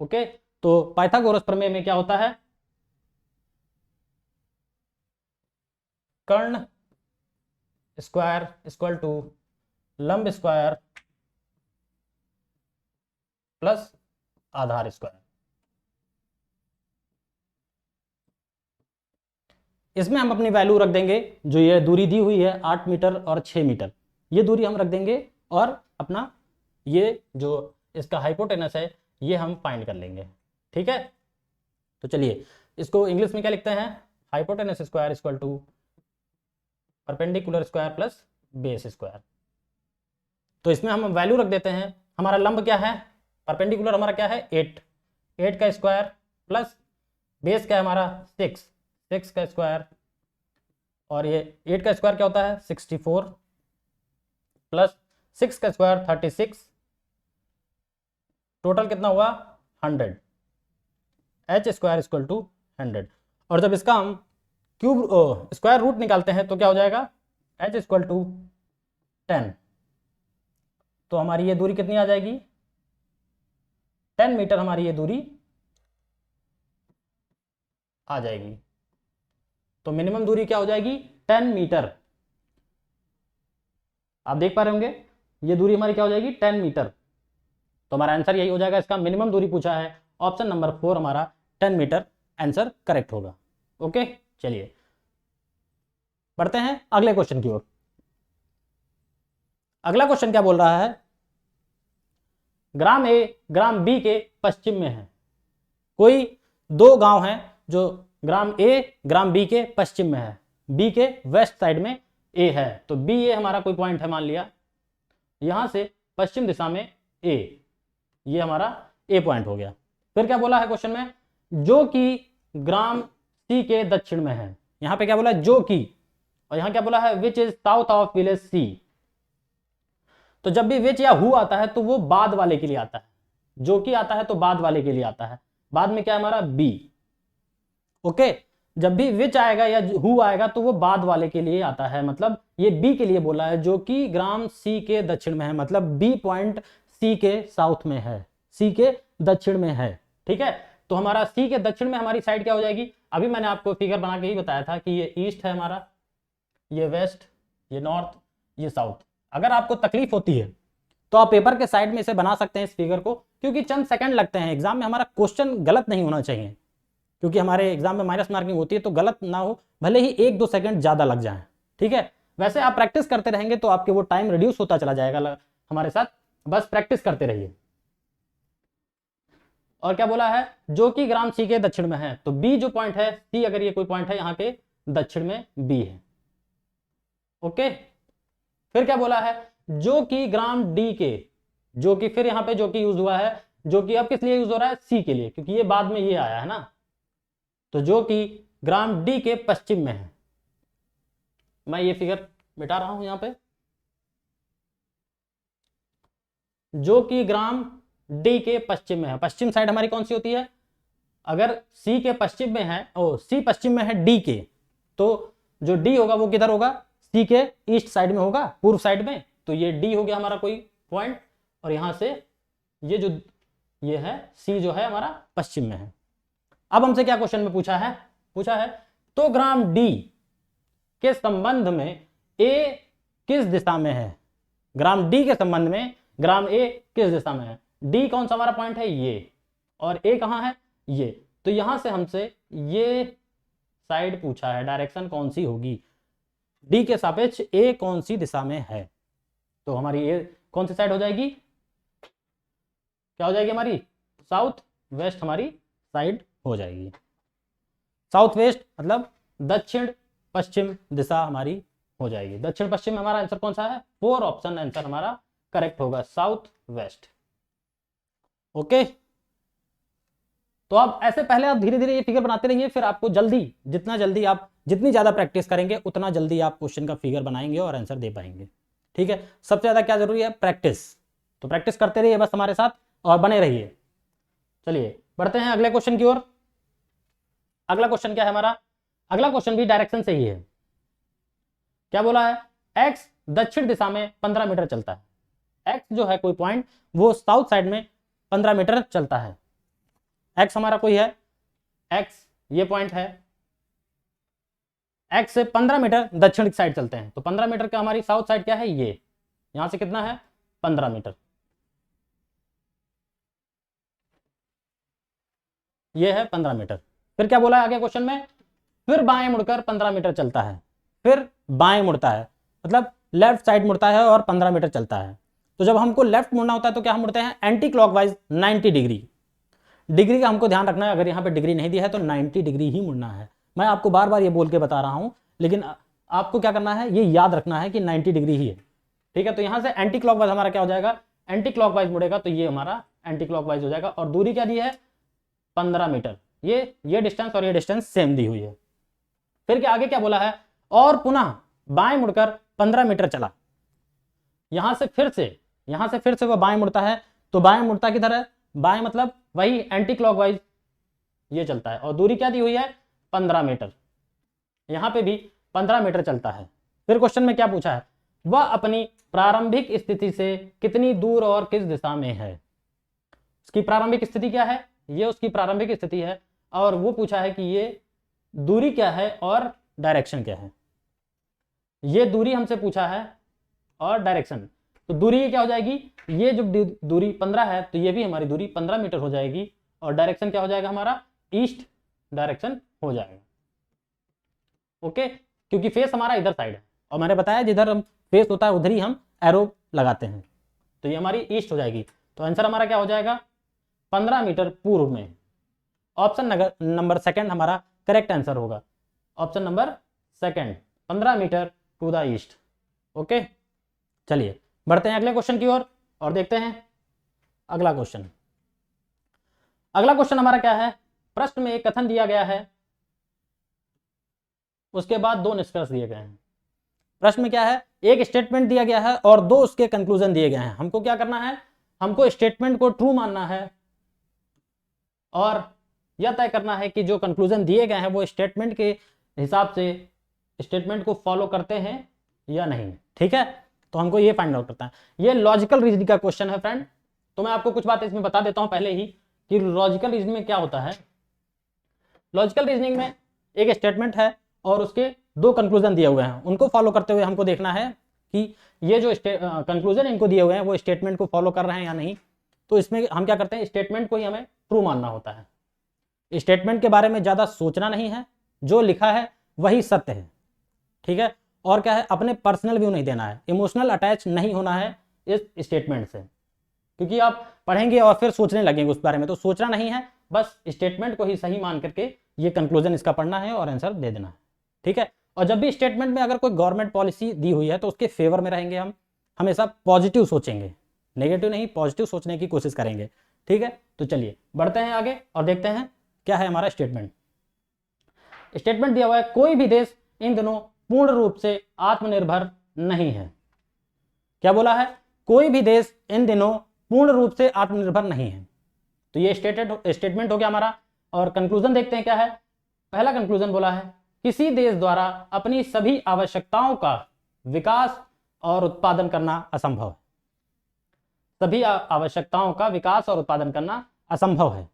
ओके, तो पाइथागोरस प्रमेय में क्या होता है, कर्ण स्क्वायर इक्वल टू लंब स्क्वायर प्लस आधार स्क्वायर। इसमें हम अपनी वैल्यू रख देंगे, जो ये दूरी दी हुई है 8 मीटर और 6 मीटर, ये दूरी हम रख देंगे, और अपना ये जो इसका हाइपोटेनस है ये हम फाइंड कर लेंगे, ठीक है। तो चलिए इसको इंग्लिश में क्या लिखते हैं, hypotenuse square equal to perpendicular square plus base square. तो इसमें हम वैल्यू रख देते हैं, हमारा लंब क्या है, परपेंडिकुलर हमारा क्या है 8 का स्क्वायर प्लस बेस क्या है हमारा 6 का स्क्वायर, और ये 8 का स्क्वायर क्या होता है 64 प्लस 6 का स्क्वायर 36, टोटल कितना हुआ 100, एच स्क्वायर इक्वल टू 100। और जब इसका हम क्यूब स्क्वायर रूट निकालते हैं तो क्या हो जाएगा, एच इक्वल टू 10। तो हमारी ये दूरी कितनी आ जाएगी, 10 मीटर हमारी ये दूरी आ जाएगी। तो मिनिमम दूरी क्या हो जाएगी 10 मीटर। आप देख पा रहे होंगे ये दूरी हमारी क्या हो जाएगी 10 मीटर। तो हमारा आंसर यही हो जाएगा, इसका मिनिमम दूरी पूछा है, ऑप्शन नंबर 4 हमारा 10 मीटर आंसर करेक्ट होगा। ओके, चलिए बढ़ते हैं अगले क्वेश्चन की ओर। अगला क्वेश्चन क्या बोल रहा है, ग्राम ए ग्राम बी के पश्चिम में है। कोई दो गांव हैं जो ग्राम ए ग्राम बी के पश्चिम में है, बी के वेस्ट साइड में ए है। तो बी ए हमारा कोई पॉइंट है, मान लिया यहां से पश्चिम दिशा में ए, ये हमारा ए पॉइंट हो गया। फिर क्या बोला है क्वेश्चन में, जो कि ग्राम सी के दक्षिण में है। यहां पे क्या बोला है जो कि, और यहां क्या बोला है which is south of village C. तो जब भी विच या हु आता है तो वो बाद वाले के लिए आता है, जो कि आता है तो बाद वाले के लिए आता है, बाद में क्या है हमारा बी। ओके, जब भी विच आएगा या हु आएगा तो वो बाद वाले के लिए आता है, मतलब ये बी के लिए बोला है, जो कि ग्राम सी के दक्षिण में है, मतलब बी पॉइंट सी के साउथ में है, सी के दक्षिण में है, ठीक है। तो हमारा सी के दक्षिण में हमारी साइड क्या हो जाएगी, अभी मैंने आपको फिगर बना के ही बताया था कि ये ईस्ट है हमारा, ये वेस्ट, ये नॉर्थ, ये साउथ। अगर आपको तकलीफ होती है तो आप पेपर के साइड में इसे बना सकते हैं इस फिगर को, क्योंकि चंद सेकंड लगते हैं, एग्जाम में हमारा क्वेश्चन गलत नहीं होना चाहिए, क्योंकि हमारे एग्जाम में माइनस मार्किंग होती है, तो गलत ना हो, भले ही 1-2 सेकंड ज्यादा लग जाए, ठीक है। वैसे आप प्रैक्टिस करते रहेंगे तो आपके वो टाइम रिड्यूस होता चला जाएगा हमारे साथ, बस प्रैक्टिस करते रहिए। और क्या बोला है, जो कि ग्राम सी के दक्षिण में है, तो बी जो पॉइंट है, सी अगर ये कोई पॉइंट है यहाँ के दक्षिण में बी है। ओके, फिर क्या बोला है, जो कि ग्राम डी के, जो कि फिर यहां पे जो कि यूज हुआ है, जो कि अब किस लिए यूज हो रहा है सी के लिए, क्योंकि ये बाद में ये आया है ना। तो जो कि ग्राम डी के पश्चिम में है, मैं ये फिगर मिटा रहा हूं यहां पे, जो कि ग्राम डी के पश्चिम में है। पश्चिम साइड हमारी कौन सी होती है, अगर सी के पश्चिम में है, सी पश्चिम में है डी के, तो जो डी होगा वो किधर होगा, सी के ईस्ट साइड में होगा, पूर्व साइड में। तो ये डी हो गया हमारा कोई पॉइंट, और यहां से ये जो ये है सी जो है हमारा पश्चिम में है। अब हमसे क्या क्वेश्चन में पूछा है तो ग्राम डी के संबंध में ए किस दिशा में है, ग्राम डी के संबंध में ग्राम ए किस दिशा में है। डी कौन सा हमारा पॉइंट है ये, और ए कहां है ये। तो यहां से हमसे ये साइड पूछा है, डायरेक्शन कौन सी होगी, डी के सापेक्ष ए कौन सी दिशा में है। तो हमारी ये कौन सी साइड हो जाएगी, क्या हो जाएगी हमारी, साउथ वेस्ट हमारी साइड हो जाएगी। साउथ वेस्ट मतलब दक्षिण पश्चिम दिशा हमारी हो जाएगी। दक्षिण पश्चिम में हमारा आंसर कौन सा है, 4 ऑप्शन आंसर हमारा करेक्ट होगा, साउथ वेस्ट। ओके, तो आप ऐसे पहले आप धीरे धीरे ये फिगर बनाते रहिए, फिर आपको जल्दी, जितना जल्दी आप जितनी ज्यादा प्रैक्टिस करेंगे उतना जल्दी आप क्वेश्चन का फिगर बनाएंगे और आंसर दे पाएंगे। ठीक है, सबसे ज्यादा क्या जरूरी है, प्रैक्टिस। तो प्रैक्टिस करते रहिए बस हमारे साथ और बने रहिए। चलिए बढ़ते हैं अगले क्वेश्चन की ओर। अगला क्वेश्चन क्या है हमारा, अगला क्वेश्चन भी डायरेक्शन से ही है। क्या बोला है, एक्स दक्षिण दिशा में 15 मीटर चलता है। एक्स जो है कोई पॉइंट, वो साउथ साइड में 15 मीटर चलता है। एक्स हमारा कोई है, एक्स ये पॉइंट है, एक्स से 15 मीटर दक्षिण की साइड चलते हैं। तो 15 मीटर का हमारी साउथ साइड क्या है, ये यहां से कितना है 15 मीटर, ये है 15 मीटर। फिर क्या बोला है आगे क्वेश्चन में, फिर बाएं मुड़कर 15 मीटर चलता है। फिर बाएं मुड़ता है मतलब लेफ्ट साइड मुड़ता है और 15 मीटर चलता है। तो जब हमको लेफ्ट मुड़ना होता है तो क्या हम मुड़ते हैं, एंटी क्लॉकवाइज 90 डिग्री। डिग्री का हमको ध्यान रखना है, अगर यहाँ पे डिग्री नहीं दिया है तो 90 डिग्री ही मुड़ना है। मैं आपको बार बार ये बोल के बता रहा हूं, लेकिन आपको क्या करना है, ये याद रखना है कि 90 डिग्री ही है। ठीक है, तो यहां से एंटी क्लॉकवाइज हमारा क्या हो जाएगा, एंटी क्लॉकवाइज मुड़ेगा तो ये हमारा एंटी क्लॉकवाइज हो जाएगा। और दूरी क्या दी है, 15 मीटर। ये डिस्टेंस और ये डिस्टेंस सेम दी हुई है। फिर क्या आगे क्या बोला है, और पुनः बाएं मुड़कर 15 मीटर चला। यहां से फिर से वह बाएं मुड़ता है। तो बाएं मुड़ता किधर है, बाएं मतलब वही एंटी क्लॉकवाइज ये चलता है। और दूरी क्या दी हुई है, 15 मीटर। यहां पे भी 15 मीटर चलता है। फिर क्वेश्चन में क्या पूछा है, वह अपनी प्रारंभिक स्थिति से कितनी दूर और किस दिशा में है। उसकी प्रारंभिक स्थिति क्या है, ये उसकी प्रारंभिक स्थिति है। और वो पूछा है कि ये दूरी क्या है और डायरेक्शन क्या है। ये दूरी हमसे पूछा है और डायरेक्शन। तो दूरी ये क्या हो जाएगी, ये जो दूरी 15 है तो ये भी हमारी दूरी 15 मीटर हो जाएगी। और डायरेक्शन क्या हो जाएगा हमारा, ईस्ट डायरेक्शन हो जाएगा। ओके, क्योंकि फेस हमारा इधर साइड है और मैंने बताया जिधर हम फेस होता है उधर ही हम एरो लगाते हैं। तो ये हमारी ईस्ट हो जाएगी। तो आंसर हमारा क्या हो जाएगा, 15 मीटर पूर्व में। ऑप्शन नंबर सेकंड हमारा करेक्ट आंसर होगा। Option number second, 15 metre to the east. Okay, चलिए बढ़ते हैं अगले क्वेश्चन की ओर और देखते हैं अगला क्वेश्चन। अगला क्वेश्चन हमारा क्या है, प्रश्न में एक कथन दिया गया है, उसके बाद 2 निष्कर्ष दिए गए हैं। प्रश्न में क्या है, एक स्टेटमेंट दिया गया है और 2 उसके कंक्लूजन दिए गए हैं। हमको क्या करना है, हमको स्टेटमेंट को ट्रू मानना है और यह तय करना है कि जो कंक्लूजन दिए गए हैं वो स्टेटमेंट के हिसाब से स्टेटमेंट को फॉलो करते हैं या नहीं। ठीक है, तो हमको ये फाइंड आउट करता है। ये लॉजिकल रीजनिंग का क्वेश्चन है फ्रेंड। तो मैं आपको कुछ बात इसमें बता देता हूं पहले ही कि लॉजिकल रीजनिंग में क्या होता है। लॉजिकल रीजनिंग में एक स्टेटमेंट है और उसके 2 कंक्लूजन दिए हुए हैं, उनको फॉलो करते हुए हमको देखना है कि ये जो कंक्लूजन इनको दिए हुए हैं वो स्टेटमेंट को फॉलो कर रहे हैं या नहीं। तो इसमें हम क्या करते हैं, स्टेटमेंट को ही हमें ट्रू मानना होता है। स्टेटमेंट के बारे में ज्यादा सोचना नहीं है, जो लिखा है वही सत्य है। ठीक है, और क्या है, अपने पर्सनल व्यू नहीं देना है, इमोशनल अटैच नहीं होना है इस स्टेटमेंट से, क्योंकि आप पढ़ेंगे और फिर सोचने लगेंगे उस बारे में। तो सोचना नहीं है, बस स्टेटमेंट को ही सही मान करके ये कंक्लूजन इसका पढ़ना है और आंसर दे देना है। ठीक है, और जब भी स्टेटमेंट में अगर कोई गवर्नमेंट पॉलिसी दी हुई है तो उसके फेवर में रहेंगे, हम हमेशा पॉजिटिव सोचेंगे, नेगेटिव नहीं, पॉजिटिव सोचने की कोशिश करेंगे। ठीक है, तो चलिए बढ़ते हैं आगे और देखते हैं क्या है हमारा स्टेटमेंट। स्टेटमेंट दिया हुआ है, कोई भी देश इन दिनों पूर्ण रूप से आत्मनिर्भर नहीं है। क्या बोला है, कोई भी देश इन दिनों पूर्ण रूप से आत्मनिर्भर नहीं है। तो ये स्टेटमेंट हो गया हमारा। और कंक्लूजन देखते हैं क्या है। पहला कंक्लूजन बोला है, किसी देश द्वारा अपनी सभी आवश्यकताओं का विकास और उत्पादन करना असंभव है। सभी आवश्यकताओं का विकास और उत्पादन करना असंभव है।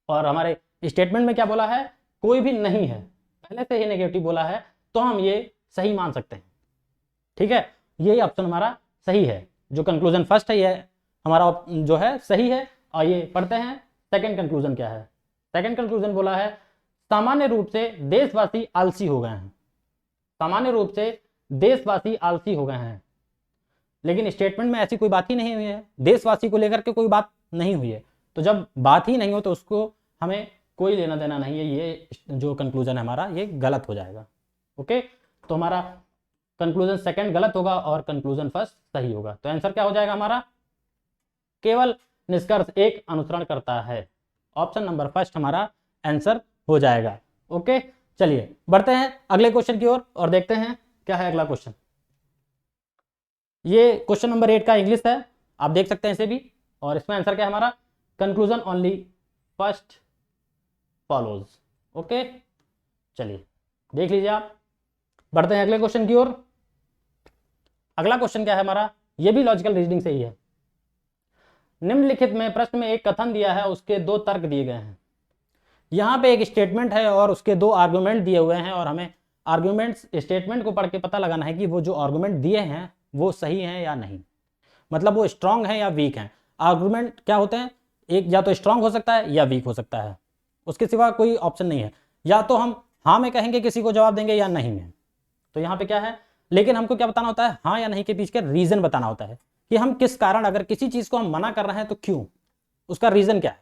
और हमारे स्टेटमेंट में क्या बोला है, कोई भी नहीं है, पहले से ही नेगेटिव बोला है, तो हम ये सही मान सकते हैं। ठीक है, यही ऑप्शन हमारा सही है। जो कंक्लूजन फर्स्ट है ये हमारा जो है सही है। और ये पढ़ते हैं सेकंड कंक्लूजन क्या है। सेकंड कंक्लूजन बोला है, सामान्य रूप से देशवासी आलसी हो गए हैं। सामान्य रूप से देशवासी आलसी हो गए हैं। लेकिन स्टेटमेंट में ऐसी कोई बात ही नहीं हुई है, देशवासी को लेकर के कोई बात नहीं हुई है। तो जब बात ही नहीं हो तो उसको हमें कोई लेना देना नहीं है, ये जो कंक्लूजन है हमारा ये गलत हो जाएगा। ओके, तो हमारा कंक्लूजन सेकंड गलत होगा और कंक्लूजन फर्स्ट सही होगा। तो आंसर क्या हो जाएगा हमारा, केवल निष्कर्ष एक अनुसरण करता है। ऑप्शन नंबर फर्स्ट हमारा आंसर हो जाएगा। ओके, चलिए बढ़ते हैं अगले क्वेश्चन की ओर और देखते हैं क्या है अगला क्वेश्चन। ये क्वेश्चन नंबर 8 का इंग्लिश है, आप देख सकते हैं इसे भी, और इसमें आंसर क्या है हमारा, conclusion only first follows. Okay, चलिए देख लीजिए आप। बढ़ते हैं अगले क्वेश्चन की ओर। अगला क्वेश्चन क्या है हमारा, ये भी लॉजिकल रीजनिंग से ही है। निम्नलिखित में प्रश्न में एक कथन दिया है, उसके दो तर्क दिए गए हैं। यहां पे एक स्टेटमेंट है और उसके दो आर्गुमेंट दिए हुए हैं, और हमें आर्गुमेंट्स स्टेटमेंट को पढ़ के पता लगाना है कि वो जो आर्गुमेंट दिए हैं वो सही हैं या नहीं, मतलब वो स्ट्रांग है या वीक है। आर्गुमेंट क्या होते हैं, एक या तो स्ट्रांग हो सकता है या वीक हो सकता है, उसके सिवा कोई ऑप्शन नहीं है। या तो हम हाँ में कहेंगे किसी को जवाब देंगे या नहीं में। तो यहाँ पे क्या है, लेकिन हमको क्या बताना होता है, हाँ या नहीं के पीछे का रीजन बताना होता है कि हम किस कारण, अगर किसी चीज को हम मना कर रहे हैं तो क्यों, उसका रीजन क्या है।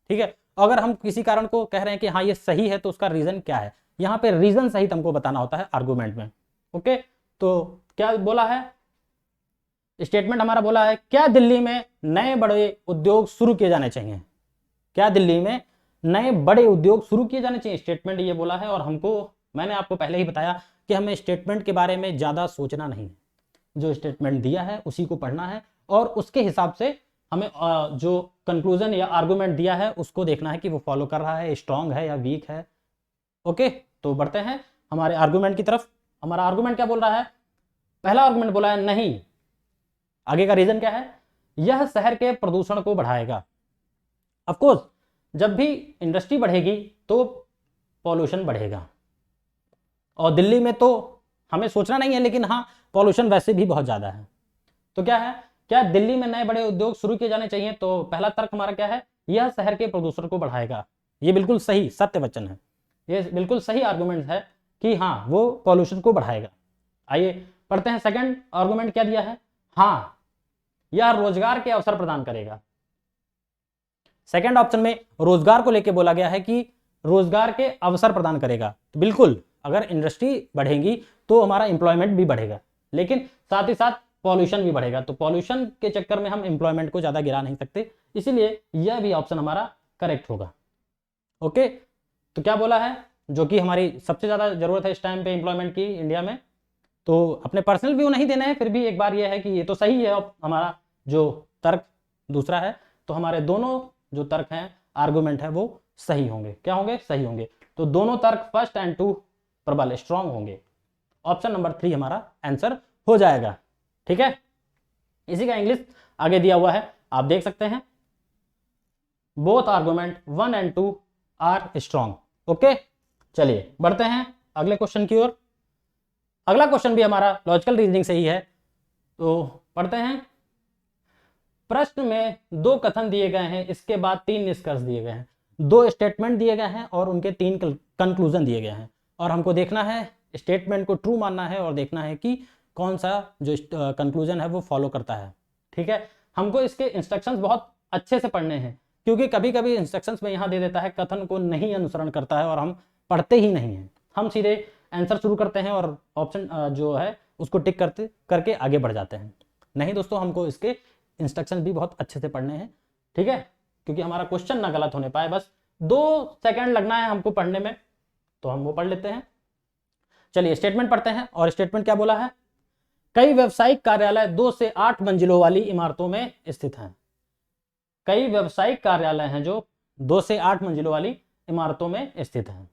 ठीक है, अगर हम किसी कारण को कह रहे हैं कि हाँ ये सही है तो उसका रीजन क्या है, यहाँ पे रीजन सहित हमको बताना होता है आर्गुमेंट में। ओके, तो क्या बोला है स्टेटमेंट हमारा, बोला है क्या दिल्ली में नए बड़े उद्योग शुरू किए जाने चाहिए, क्या दिल्ली में नए बड़े उद्योग शुरू किए जाने चाहिए, स्टेटमेंट ये बोला है। और हमको, मैंने आपको पहले ही बताया कि हमें स्टेटमेंट के बारे में ज्यादा सोचना नहीं है, जो स्टेटमेंट दिया है उसी को पढ़ना है और उसके हिसाब से हमें जो कंक्लूजन या आर्गुमेंट दिया है उसको देखना है कि वो फॉलो कर रहा है, स्ट्रांग है या वीक है। ओके, तो बढ़ते हैं हमारे आर्गुमेंट की तरफ। हमारा आर्गुमेंट क्या बोल रहा है, पहला आर्गुमेंट बोला है नहीं, आगे का रीजन क्या है, यह शहर के प्रदूषण को बढ़ाएगा। ऑफ कोर्स जब भी इंडस्ट्री बढ़ेगी तो पॉल्यूशन बढ़ेगा, और दिल्ली में तो हमें सोचना नहीं है, लेकिन हाँ पॉल्यूशन वैसे भी बहुत ज्यादा है। तो क्या है, क्या दिल्ली में नए बड़े उद्योग शुरू किए जाने चाहिए, तो पहला तर्क हमारा क्या है, यह शहर के प्रदूषण को बढ़ाएगा। ये बिल्कुल सही सत्य वचन है, ये बिल्कुल सही आर्गुमेंट है कि हाँ वो पॉल्यूशन को बढ़ाएगा। आइए पढ़ते हैं सेकंड आर्गुमेंट क्या दिया है, हाँ यह रोजगार के अवसर प्रदान करेगा। सेकंड ऑप्शन में रोजगार को लेकर बोला गया है कि रोजगार के अवसर प्रदान करेगा। तो बिल्कुल अगर इंडस्ट्री बढ़ेगी तो हमारा एम्प्लॉयमेंट भी बढ़ेगा, लेकिन साथ ही साथ पॉल्यूशन भी बढ़ेगा। तो पॉल्यूशन के चक्कर में हम एम्प्लॉयमेंट को ज्यादा गिरा नहीं सकते, इसीलिए यह भी ऑप्शन हमारा करेक्ट होगा। ओके, तो क्या बोला है, जो कि हमारी सबसे ज्यादा जरूरत है इस टाइम पे एम्प्लॉयमेंट की इंडिया में, तो अपने पर्सनल व्यू नहीं देने हैं, फिर भी एक बार यह है कि ये तो सही है हमारा जो तर्क दूसरा है, तो हमारे दोनों जो तर्क हैं आर्गुमेंट है वो सही होंगे। क्या होंगे, सही होंगे। तो दोनों तर्क फर्स्ट एंड टू प्रबल स्ट्रांग होंगे। ऑप्शन नंबर 3 हमारा आंसर हो जाएगा। ठीक है, इसी का इंग्लिश आगे दिया हुआ है, आप देख सकते हैं, both argument 1 and 2 are strong. Okay, चलिए बढ़ते हैं अगले क्वेश्चन की ओर। अगला क्वेश्चन भी हमारा लॉजिकल रीजनिंग से ही है, तो पढ़ते हैं। प्रश्न में 2 कथन दिए गए हैं, इसके बाद 3 निष्कर्ष दिए गए हैं। 2 स्टेटमेंट दिए गए हैं और उनके 3 कंक्लूजन दिए गए हैं, और हमको देखना है स्टेटमेंट को ट्रू मानना है और देखना है कि कौन सा जो कंक्लूजन है वो फॉलो करता है। ठीक है, हमको इसके इंस्ट्रक्शंस बहुत अच्छे से पढ़ने हैं, क्योंकि कभी कभी इंस्ट्रक्शंस में यहाँ दे देता है कथन को नहीं अनुसरण करता है और हम पढ़ते ही नहीं हैं, हम सीधे आंसर शुरू करते हैं और ऑप्शन जो है उसको टिक करते करके आगे बढ़ जाते हैं। नहीं दोस्तों, हमको इसके इंस्ट्रक्शन भी बहुत अच्छे से पढ़ने हैं। ठीक है, क्योंकि हमारा क्वेश्चन ना गलत होने पाए, बस 2 सेकंड लगना है हमको पढ़ने में, तो हम वो पढ़ लेते हैं। चलिए स्टेटमेंट पढ़ते हैं, और स्टेटमेंट क्या बोला है, कई व्यावसायिक कार्यालय 2 से 8 मंजिलों वाली इमारतों में स्थित हैं। कई व्यावसायिक कार्यालय हैं जो 2 से 8 मंजिलों वाली इमारतों में स्थित हैं।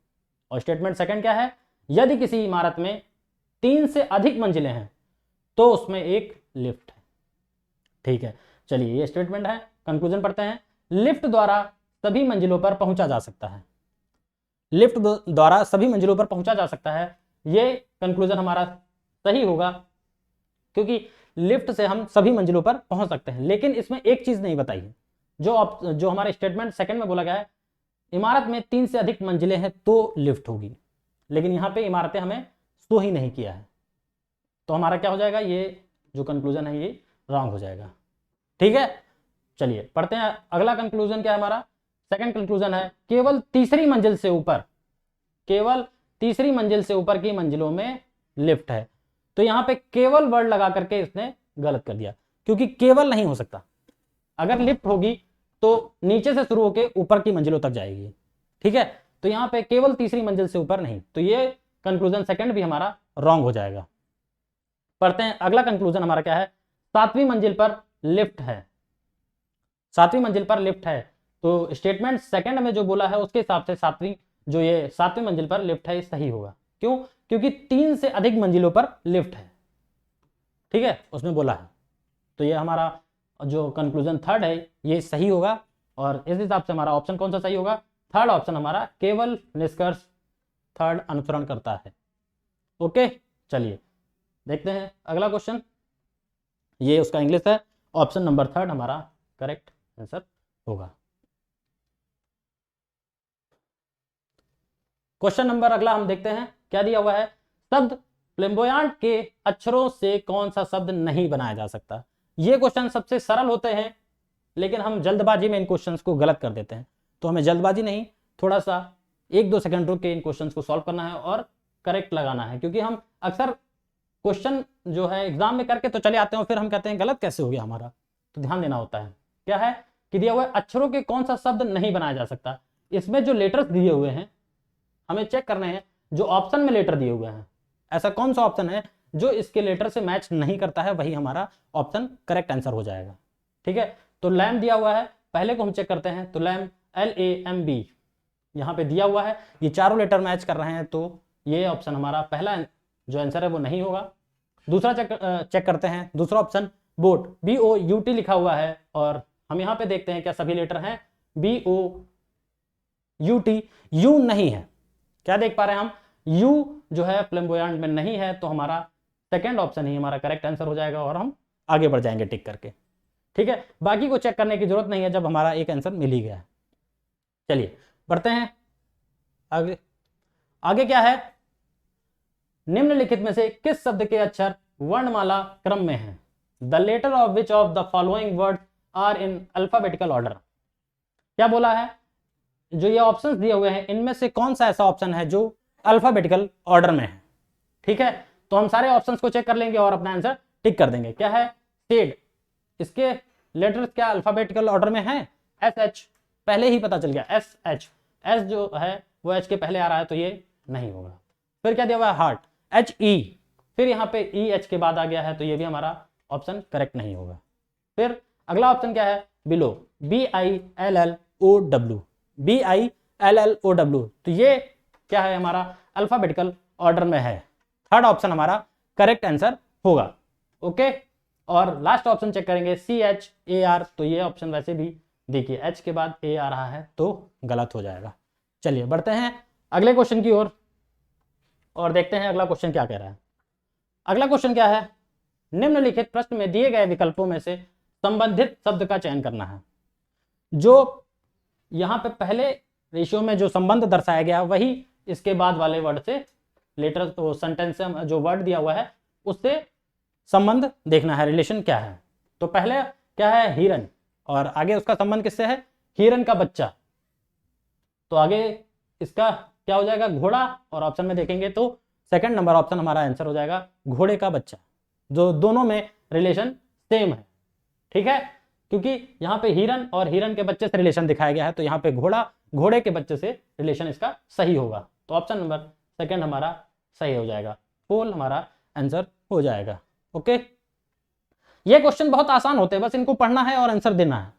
और स्टेटमेंट सेकंड क्या है, यदि किसी इमारत में 3 से अधिक मंजिलें हैं तो उसमें एक लिफ्ट है। ठीक है, चलिए ये स्टेटमेंट है। कंक्लूजन पढ़ते हैं। लिफ्ट द्वारा सभी मंजिलों पर पहुंचा जा सकता है। लिफ्ट द्वारा सभी मंजिलों पर पहुंचा जा सकता है, ये कंक्लूजन हमारा सही होगा, क्योंकि लिफ्ट से हम सभी मंजिलों पर पहुंच सकते हैं। लेकिन इसमें एक चीज नहीं बताई है, जो हमारे स्टेटमेंट सेकंड में बोला गया है, इमारत में 3 से अधिक मंजिलें हैं तो लिफ्ट होगी, लेकिन यहाँ पे इमारतें हमें शो ही नहीं किया है। तो हमारा क्या हो जाएगा, ये जो कंक्लूजन है ये रॉन्ग हो जाएगा। ठीक है, चलिए पढ़ते हैं। अगला कंक्लूजन क्या है हमारा, सेकंड कंक्लूजन है केवल तीसरी मंजिल से ऊपर, केवल तीसरी मंजिल से ऊपर की मंजिलों में लिफ्ट है। तो यहां पे केवल वर्ड लगा करके इसने गलत कर दिया, क्योंकि केवल नहीं हो सकता। अगर लिफ्ट होगी तो नीचे से शुरू होकर ऊपर की मंजिलों तक जाएगी। ठीक है, तो यहां पे केवल तीसरी मंजिल से ऊपर नहीं, तो ये कंक्लूजन सेकंड भी हमारा रॉन्ग हो जाएगा। पढ़ते हैं अगला कंक्लूजन हमारा क्या है, सातवीं मंजिल पर लिफ्ट है, सातवीं मंजिल पर लिफ्ट है। तो स्टेटमेंट सेकंड में जो बोला है उसके हिसाब से सातवीं, जो ये सातवीं मंजिल पर लिफ्ट है, ये सही होगा। क्यों? क्योंकि 3 से अधिक मंजिलों पर लिफ्ट है। ठीक है, उसमें बोला है। तो ये हमारा जो कंक्लूजन थर्ड है ये सही होगा, और इस हिसाब से हमारा ऑप्शन कौन सा सही होगा, थर्ड ऑप्शन हमारा केवल निष्कर्ष थर्ड अनुसरण करता है। ओके, चलिए देखते हैं अगला क्वेश्चन। ये उसका इंग्लिश है, ऑप्शन नंबर थर्ड हमारा करेक्ट आंसर होगा। क्वेश्चन नंबर अगला हम देखते हैं, क्या दिया हुआ है, शब्द फ्लेम्बोयांट के अक्षरों से कौन सा शब्द नहीं बनाया जा सकता। ये क्वेश्चन सबसे सरल होते हैं, लेकिन हम जल्दबाजी में इन क्वेश्चंस को गलत कर देते हैं। तो हमें जल्दबाजी नहीं, थोड़ा सा 1-2 सेकंड रुक के इन क्वेश्चंस को सॉल्व करना है और करेक्ट लगाना है, क्योंकि हम अक्सर क्वेश्चन जो है एग्जाम में करके तो चले आते हैं और फिर हम कहते हैं गलत कैसे हो गया हमारा। तो ध्यान देना होता है। क्या है कि दिया हुआ है अक्षरों के कौन सा शब्द नहीं बनाया जा सकता। इसमें जो लेटर्स दिए हुए हैं हमें चेक करने हैं, जो ऑप्शन में लेटर दिए हुए हैं, ऐसा कौन सा ऑप्शन है जो इसके लेटर से मैच नहीं करता है, वही हमारा ऑप्शन करेक्ट आंसर हो जाएगा। ठीक है, तो लैम दिया हुआ है, पहले को हम चेक करते हैं। तो लैम LAMB यहाँ पे दिया हुआ है, ये चारों लेटर मैच कर रहे हैं, तो ये ऑप्शन हमारा पहला जो आंसर है वो नहीं होगा। दूसरा चेक करते हैं, दूसरा ऑप्शन बोट, BOUT लिखा हुआ है, और हम यहाँ पे देखते हैं क्या सभी लेटर हैं, BOUT, यू नहीं है। क्या देख पा रहे हैं हम, यू जो है फ्लेम्बोयांट में नहीं है, तो हमारा सेकंड ऑप्शन ही हमारा करेक्ट आंसर हो जाएगा और हम आगे बढ़ जाएंगे टिक करके। ठीक है, बाकी को चेक करने की जरूरत नहीं है जब हमारा एक आंसर मिल ही गया है। चलिए बढ़ते हैं आगे। आगे क्या है, निम्नलिखित में से किस शब्द के अक्षर वर्णमाला क्रम में हैं, the letter of which of the following word are in alphabetical order. क्या बोला है, जो ये ऑप्शंस दिए हुए हैं इनमें से कौन सा ऐसा ऑप्शन है जो अल्फाबेटिकल ऑर्डर में है। ठीक है, तो हम सारे ऑप्शंस को चेक कर लेंगे और अपना आंसर टिक कर देंगे। क्या है, शेड, इसके लेटर्स क्या अल्फाबेटिकल ऑर्डर में है, SH, पहले ही पता चल गया, SH, S जो है वो H के पहले आ रहा है, तो ये नहीं होगा। फिर क्या दिया हुआ है, हार्ट, HE, फिर यहाँ पे EH के बाद आ गया है, तो ये भी हमारा ऑप्शन करेक्ट नहीं होगा। फिर अगला ऑप्शन क्या है, बिलो, BILLOW, BILLOW, तो ये क्या है, हमारा अल्फाबेटिकल ऑर्डर में है, थर्ड ऑप्शन हमारा करेक्ट आंसर होगा। ओके, और लास्ट ऑप्शन चेक करेंगे, CHAR, तो ये ऑप्शन वैसे भी देखिए H के बाद A आ रहा है, तो गलत हो जाएगा। चलिए बढ़ते हैं अगले क्वेश्चन की ओर और देखते हैं अगला क्वेश्चन क्या कह रहा है। अगला क्वेश्चन क्या है, निम्नलिखित प्रश्न में दिए गए विकल्पों में से संबंधित शब्द का चयन करना है। जो यहाँ पे पहले रेशियो में जो संबंध दर्शाया गया वही इसके बाद वाले वर्ड से, लेटर तो सेंटेंस से जो वर्ड दिया हुआ है उससे संबंध देखना है, रिलेशन क्या है। तो पहले क्या है, हिरन, और आगे उसका संबंध किससे है, हिरन का बच्चा, तो आगे इसका क्या हो जाएगा, घोड़ा, और ऑप्शन में देखेंगे तो सेकंड नंबर ऑप्शन हमारा आंसर हो जाएगा घोड़े का बच्चा, जो दोनों में रिलेशन सेम है। ठीक है, क्योंकि यहाँ पे हिरन और हिरन के बच्चे से रिलेशन दिखाया गया है, तो यहाँ पे घोड़ा, घोड़े के बच्चे से रिलेशन इसका सही होगा, तो ऑप्शन नंबर सेकंड हमारा सही हो जाएगा, पोल हमारा आंसर हो जाएगा। ओके, ये क्वेश्चन बहुत आसान होते हैं, बस इनको पढ़ना है और आंसर देना है,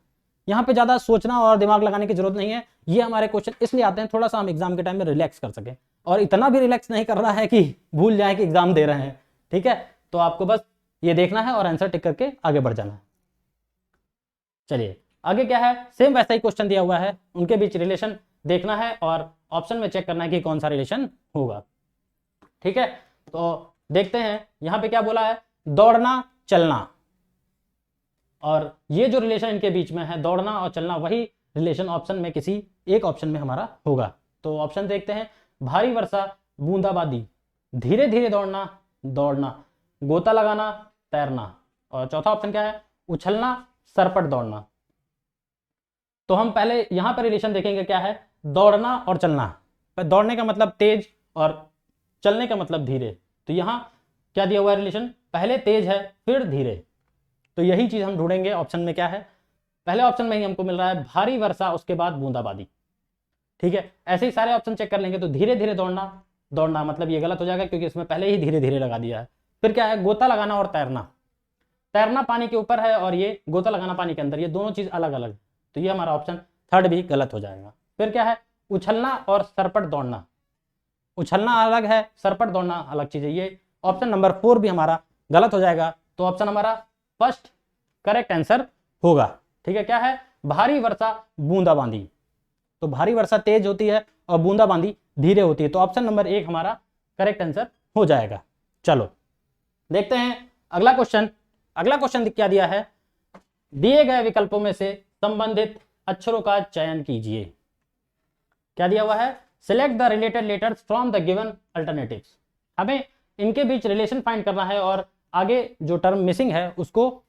यहाँ पे ज्यादा सोचना और दिमाग लगाने की जरूरत नहीं है। ये हमारे क्वेश्चन इसलिए आते हैं थोड़ा सा हम एग्जाम के टाइम में रिलैक्स कर सके, और इतना भी रिलैक्स नहीं कर रहा है कि भूल जाए कि एग्जाम दे रहे हैं। ठीक है, तो आपको बस ये देखना है और आंसर टिक करके आगे बढ़ जाना है। चलिए आगे क्या है, सेम वैसा ही क्वेश्चन दिया हुआ है, उनके बीच रिलेशन देखना है और ऑप्शन में चेक करना है कि कौन सा रिलेशन होगा। ठीक है, तो देखते हैं यहाँ पे क्या बोला है, दौड़ना चलना, और ये जो रिलेशन इनके बीच में है दौड़ना और चलना, वही रिलेशन ऑप्शन में किसी एक ऑप्शन में हमारा होगा। तो ऑप्शन देखते हैं, भारी वर्षा, बूंदाबांदी, धीरे धीरे दौड़ना, दौड़ना, गोता लगाना, तैरना, और चौथा ऑप्शन क्या है, उछलना, सरपट दौड़ना। तो हम पहले यहां पर रिलेशन देखेंगे क्या है, दौड़ना और चलना। दौड़ने का मतलब तेज और चलने का मतलब धीरे। तो यहां क्या दिया हुआ है रिलेशन, पहले तेज है फिर धीरे। तो यही चीज हम ढूंढेंगे ऑप्शन में क्या है, पहले ऑप्शन में ही हमको मिल रहा है भारी वर्षा उसके बाद बूंदाबांदी। ठीक है, ऐसे ही सारे ऑप्शन चेक कर लेंगे। तो धीरे धीरे दौड़ना, दौड़ना मतलब ये गलत हो जाएगा क्योंकि इसमें पहले ही धीरे धीरे लगा दिया है। फिर क्या है, गोता लगाना और तैरना। तैरना पानी के ऊपर है और ये गोता लगाना पानी के अंदर, ये दोनों चीज अलग अलग। तो ये हमारा ऑप्शन थर्ड भी गलत हो जाएगा। फिर क्या है, उछलना और सरपट दौड़ना। उछलना अलग है, सरपट दौड़ना अलग चीज है। ये ऑप्शन नंबर 4 भी हमारा गलत हो जाएगा। तो ऑप्शन हमारा फर्स्ट करेक्ट आंसर होगा। ठीक है, क्या है, भारी वर्षा बूंदाबांदी। तो भारी वर्षा तेज होती है और बूंदाबांदी धीरे होती है। तो ऑप्शन नंबर 1 हमारा करेक्ट आंसर हो जाएगा। चलो देखते हैं अगला क्वेश्चन। अगला क्वेश्चन क्या दिया है, दिए गए विकल्पों में से संबंधित अक्षरों का चयन कीजिए। क्या दिया हुआ है, select the related letters from the given alternatives. हमें इनके बीच रिलेशन फाइंड करना है और आगे जो टर्म मिसिंग है उसको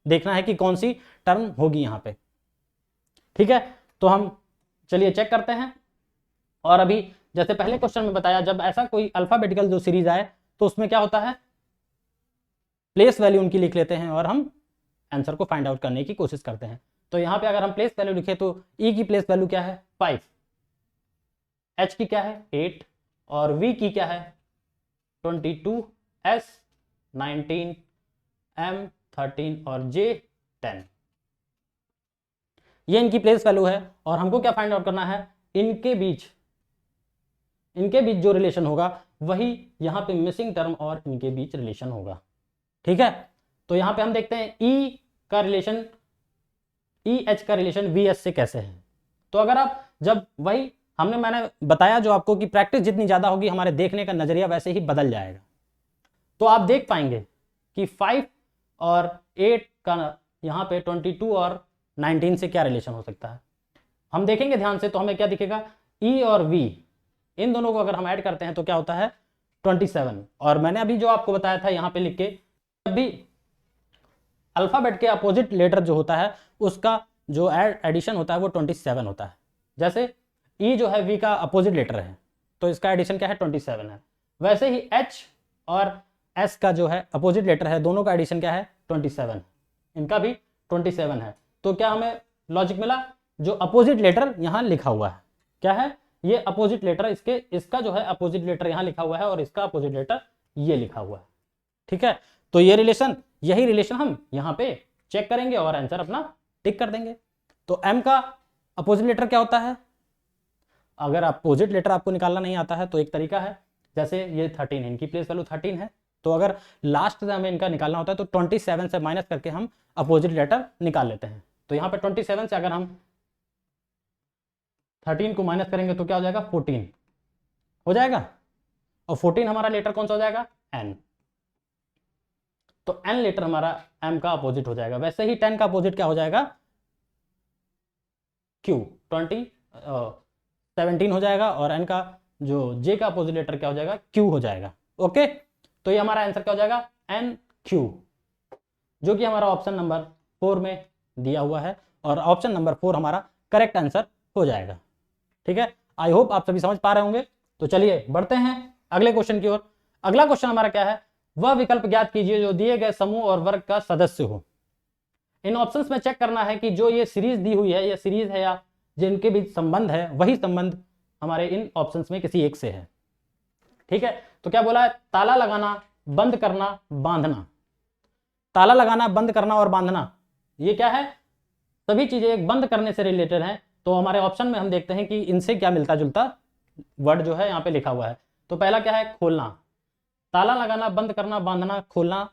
देखना है कि कौन सी टर्म होगी यहां पे। ठीक है, तो हम चलिए चेक करते हैं। और अभी जैसे पहले क्वेश्चन में बताया, जब ऐसा कोई अल्फाबेटिकल जो सीरीज आए तो उसमें क्या होता है, प्लेस वैल्यू उनकी लिख लेते हैं और हम आंसर को फाइंड आउट करने की कोशिश करते हैं। तो यहां पे अगर हम प्लेस वैल्यू लिखे तो ई की प्लेस वैल्यू क्या है 5, एच की क्या है 8 और वी की क्या है 22, एस 19, एम 13 और जे 10। ये इनकी प्लेस वैल्यू है और हमको क्या फाइंड आउट करना है, इनके बीच जो रिलेशन होगा वही यहां पे मिसिंग टर्म और इनके बीच रिलेशन होगा। ठीक है, तो यहां पे हम देखते हैं ई का रिलेशन, ई एच का रिलेशन वी एस से कैसे है। तो अगर आप जब वही मैंने बताया जो आपको कि प्रैक्टिस जितनी ज्यादा होगी हमारे देखने का नजरिया वैसे ही बदल जाएगा। तो आप देख पाएंगे कि 5 और 8 का यहां पे 22 और 19 से क्या रिलेशन हो सकता है। हम देखेंगे ध्यान से तो हमें क्या दिखेगा, ई और वी इन दोनों को अगर हम ऐड करते हैं तो क्या होता है 27। और मैंने अभी जो आपको बताया था यहां पे लिख के, जब भी अल्फाबेट के अपोजिट लेटर जो होता है उसका जो एडिशन होता है वो 27 होता है। जैसे ई जो है वी का अपोजिट लेटर है तो इसका एडिशन क्या है 27 है। वैसे ही एच और एस का जो है अपोजिट लेटर है, दोनों का एडिशन क्या है 27, इनका भी 27 है। तो क्या हमें लॉजिक मिला, जो अपोजिट लेटर यहां लिखा हुआ है क्या है, ये अपोजिट लेटर, इसका जो है अपोजिट लेटर यहां लिखा हुआ है और इसका अपोजिट लेटर ये लिखा हुआ है। ठीक है, तो ये रिलेशन, यही रिलेशन हम यहां पे चेक करेंगे और आंसर अपना टिक कर देंगे। तो एम का अपोजिट लेटर क्या होता है, अगर अपोजिट लेटर आपको निकालना नहीं आता है तो एक तरीका है, जैसे ये 13 है, इनकी प्लेस वैल्यू 13 है, तो अगर लास्ट से हमें इनका निकालना होता है तो 27 से माइनस करके हम अपोजिट लेटर निकाल लेते हैं। तो यहाँ पे 27 से अगर हम 13 को माइनस करेंगे तो क्या हो जाएगा 14 हो जाएगा, और 14 हमारा लेटर कौन सा हो जाएगा एन। तो एन लेटर हमारा एम का अपोजिट हो जाएगा। वैसे ही 10 का अपोजिट क्या हो जाएगा क्यू, 17 हो जाएगा, और एन का जो जे का अपोजिट लेटर क्या हो जाएगा क्यू हो जाएगा। ओके, तो ये हमारा आंसर क्या हो जाएगा एन क्यू, जो कि हमारा ऑप्शन नंबर 4 में दिया हुआ है, और ऑप्शन नंबर 4 हमारा करेक्ट आंसर हो जाएगा। ठीक है, आई होप आप सभी समझ पा रहे होंगे। तो चलिए बढ़ते हैं अगले क्वेश्चन की ओर। अगला क्वेश्चन हमारा क्या है, वह विकल्प ज्ञात कीजिए जो दिए गए समूह और वर्ग का सदस्य हो। इन ऑप्शंस में चेक करना है कि जो ये सीरीज दी हुई है, ये सीरीज है या जिनके बीच संबंध है वही संबंध हमारे इन ऑप्शंस में किसी एक से है। ठीक है, तो क्या बोला है, ताला लगाना, बंद करना, बांधना। ताला लगाना, बंद करना और बांधना, ये क्या है, सभी चीजें एक बंद करने से रिलेटेड हैं। तो हमारे ऑप्शन में हम देखते हैं कि इनसे क्या मिलता जुलता वर्ड जो है यहाँ पे लिखा हुआ है। तो पहला क्या है खोलना, ताला लगाना, बंद करना, बांधना, खोलना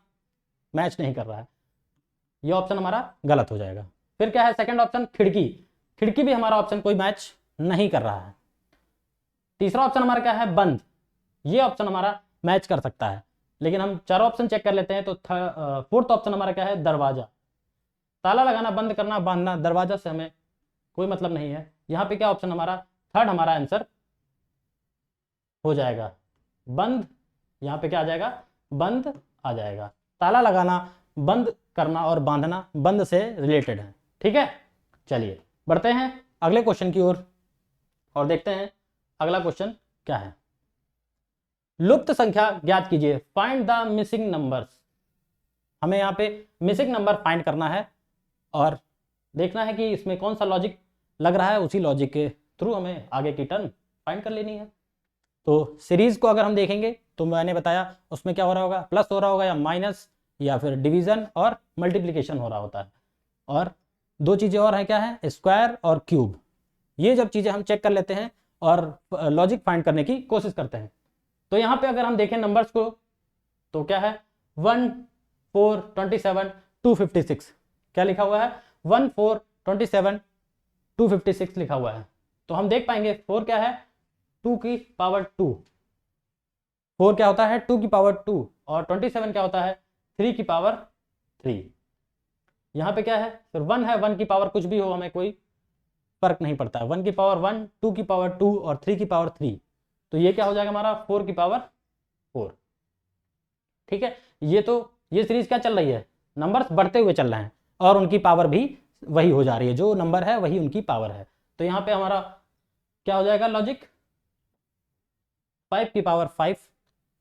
मैच नहीं कर रहा है, ये ऑप्शन हमारा गलत हो जाएगा। फिर क्या है सेकंड ऑप्शन खिड़की, खिड़की भी हमारा ऑप्शन कोई मैच नहीं कर रहा है। तीसरा ऑप्शन हमारा क्या है बंद, ये ऑप्शन हमारा मैच कर सकता है, लेकिन हम चारों ऑप्शन चेक कर लेते हैं। तो फोर्थ ऑप्शन हमारा क्या है दरवाजा, ताला लगाना, बंद करना, बांधना, दरवाजा से हमें कोई मतलब नहीं है। यहाँ पे क्या ऑप्शन हमारा थर्ड हमारा आंसर हो जाएगा बंद, यहाँ पे क्या आ जाएगा बंद आ जाएगा। ताला लगाना, बंद करना और बांधना, बंद से रिलेटेड है। ठीक है, चलिए बढ़ते हैं अगले क्वेश्चन की ओर और देखते हैं अगला क्वेश्चन क्या है। लुप्त संख्या ज्ञात कीजिए, फाइंड द मिसिंग नंबर्स। हमें यहाँ पे मिसिंग नंबर फाइंड करना है और देखना है कि इसमें कौन सा लॉजिक लग रहा है, उसी लॉजिक के थ्रू हमें आगे की टर्म फाइंड कर लेनी है। तो सीरीज को अगर हम देखेंगे तो मैंने बताया उसमें क्या हो रहा होगा, प्लस हो रहा होगा या माइनस या फिर डिवीजन और मल्टीप्लिकेशन हो रहा होता है। और दो चीज़ें और हैं, क्या है, स्क्वायर और क्यूब। ये जब चीज़ें हम चेक कर लेते हैं और लॉजिक फाइंड करने की कोशिश करते हैं। तो यहाँ पे अगर हम देखें नंबर्स को तो क्या है, 1 4 27 256, क्या लिखा हुआ है, 1 4 27 256 लिखा हुआ है। तो हम देख पाएंगे 4 क्या है, 2 की पावर 2, 4 क्या होता है 2 की पावर 2, और 27 क्या होता है 3 की पावर 3। यहाँ पे क्या है, फिर 1 है, 1 की पावर कुछ भी हो हमें कोई फर्क नहीं पड़ता है, 1 की पावर 1, 2 की पावर 2 और 3 की पावर 3। तो ये क्या हो जाएगा हमारा 4 की पावर 4। ठीक है, ये सीरीज क्या चल रही है, नंबर्स बढ़ते हुए चल रहे हैं और उनकी पावर भी वही हो जा रही है, जो नंबर है वही उनकी पावर है। तो यहाँ पे हमारा क्या हो जाएगा लॉजिक, 5 की पावर 5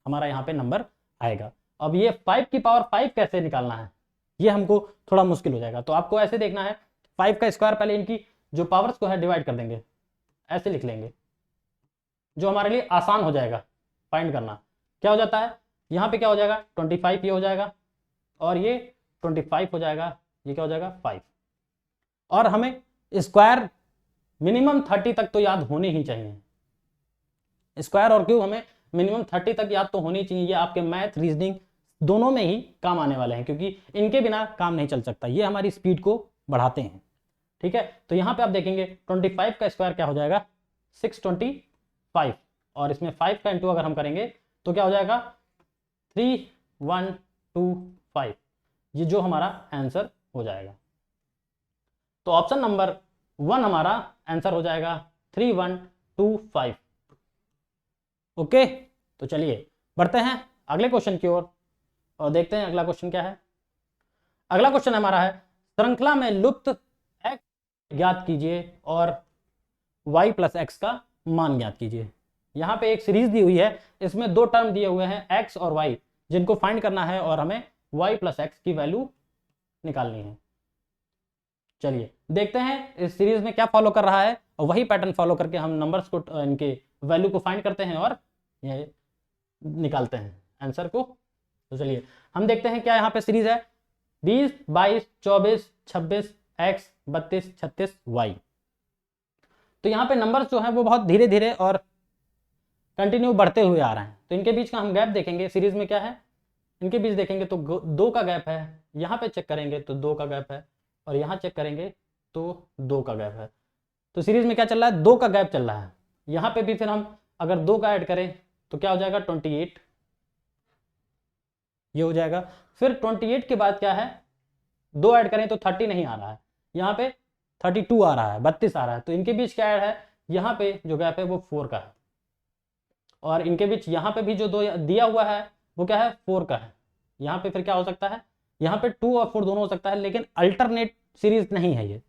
हमारा यहाँ पे नंबर आएगा। अब ये 5 की पावर 5 कैसे निकालना है, ये हमको थोड़ा मुश्किल हो जाएगा। तो आपको ऐसे देखना है, 5 का स्क्वायर पहले इनकी जो पावर्स को है डिवाइड कर देंगे, ऐसे लिख लेंगे, जो हमारे लिए आसान हो जाएगा फाइंड करना। क्या हो जाता है, यहाँ पे क्या हो जाएगा 25 ये हो जाएगा और ये 25 हो जाएगा, ये क्या हो जाएगा 5। और हमें स्क्वायर मिनिमम 30 तक तो याद होने ही चाहिए, स्क्वायर और क्यूब हमें मिनिमम 30 तक याद तो होनी चाहिए। ये आपके मैथ रीजनिंग दोनों में ही काम आने वाले हैं, क्योंकि इनके बिना काम नहीं चल सकता, ये हमारी स्पीड को बढ़ाते हैं। ठीक है, तो यहाँ पे आप देखेंगे 25 का स्क्वायर क्या हो जाएगा 625, और इसमें 5 का इंटू अगर हम करेंगे तो क्या हो जाएगा 3125, ये जो हमारा आंसर हो जाएगा। तो ऑप्शन नंबर 1 हमारा आंसर हो जाएगा 3125। ओके, तो चलिए बढ़ते हैं अगले क्वेश्चन की ओर और देखते हैं अगला क्वेश्चन क्या है। अगला क्वेश्चन हमारा है, श्रृंखला में लुप्त x ज्ञात कीजिए और y प्लस एक्स का मान ज्ञात कीजिए। यहाँ पे एक सीरीज दी हुई है, इसमें दो टर्म दिए हुए हैं x और y, जिनको फाइंड करना है और हमें y प्लस एक्स की वैल्यू निकालनी है। चलिए देखते हैं इस सीरीज में क्या फॉलो कर रहा है और वही पैटर्न फॉलो करके हम नंबर्स को, इनके वैल्यू को फाइंड करते हैं और ये निकालते हैं आंसर को। तो चलिए हम देखते हैं क्या यहाँ पे सीरीज है, 20 22 24 26 x 32 36 y। तो यहाँ पे नंबर्स जो है वो बहुत धीरे धीरे और कंटिन्यू बढ़ते हुए आ रहे हैं। तो इनके बीच का हम गैप देखेंगे, सीरीज में क्या है, इनके बीच देखेंगे तो 2 का गैप है, यहाँ पे चेक करेंगे तो 2 का गैप है, और यहाँ चेक करेंगे तो 2 का गैप है। तो सीरीज में क्या चल रहा है, 2 का गैप चल रहा है। यहाँ पे भी फिर हम अगर 2 का ऐड करें तो क्या हो जाएगा 28, ये हो जाएगा। फिर 28 के बाद क्या है, 2 ऐड करें तो 30 नहीं आ रहा है, यहाँ पे 32 आ रहा है, 32 आ रहा है। तो इनके बीच क्या ऐड है, यहाँ पे जो गैप है वो 4 का है, और इनके बीच यहाँ पे भी जो 2 दिया हुआ है वो क्या है 4 का है। यहाँ पे फिर क्या हो सकता है, यहाँ पे 2 और 4 दोनों हो सकता है, लेकिन अल्टरनेट सीरीज नहीं है ये।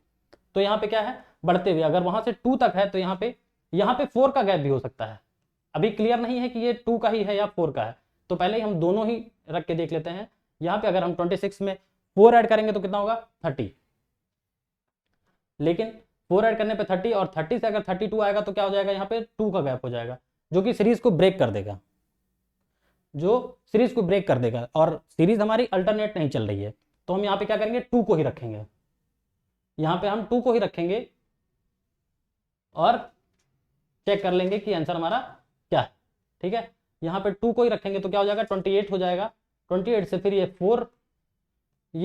तो यहाँ पे क्या है बढ़ते हुए, अगर वहां से 2 तक है तो यहाँ पे 4 का गैप भी हो सकता है। अभी क्लियर नहीं है कि ये 2 का ही है या 4 का है, तो पहले ही हम दोनों ही रख के देख लेते हैं। यहाँ पे अगर हम 26 में 4 ऐड करेंगे तो कितना होगा 30, लेकिन 4 ऐड करने पे 30 और 30 से अगर 32 आएगा तो क्या हो जाएगा, यहाँ पे 2 का गैप हो जाएगा, जो कि सीरीज को ब्रेक कर देगा, और सीरीज हमारी अल्टरनेट नहीं चल रही है। तो हम यहाँ पे क्या करेंगे 2 को ही रखेंगे, यहाँ पे हम 2 को ही रखेंगे और चेक कर लेंगे कि आंसर हमारा क्या है। ठीक है, यहाँ पे 2 को ही रखेंगे तो क्या हो जाएगा 28 हो जाएगा, 28 से फिर ये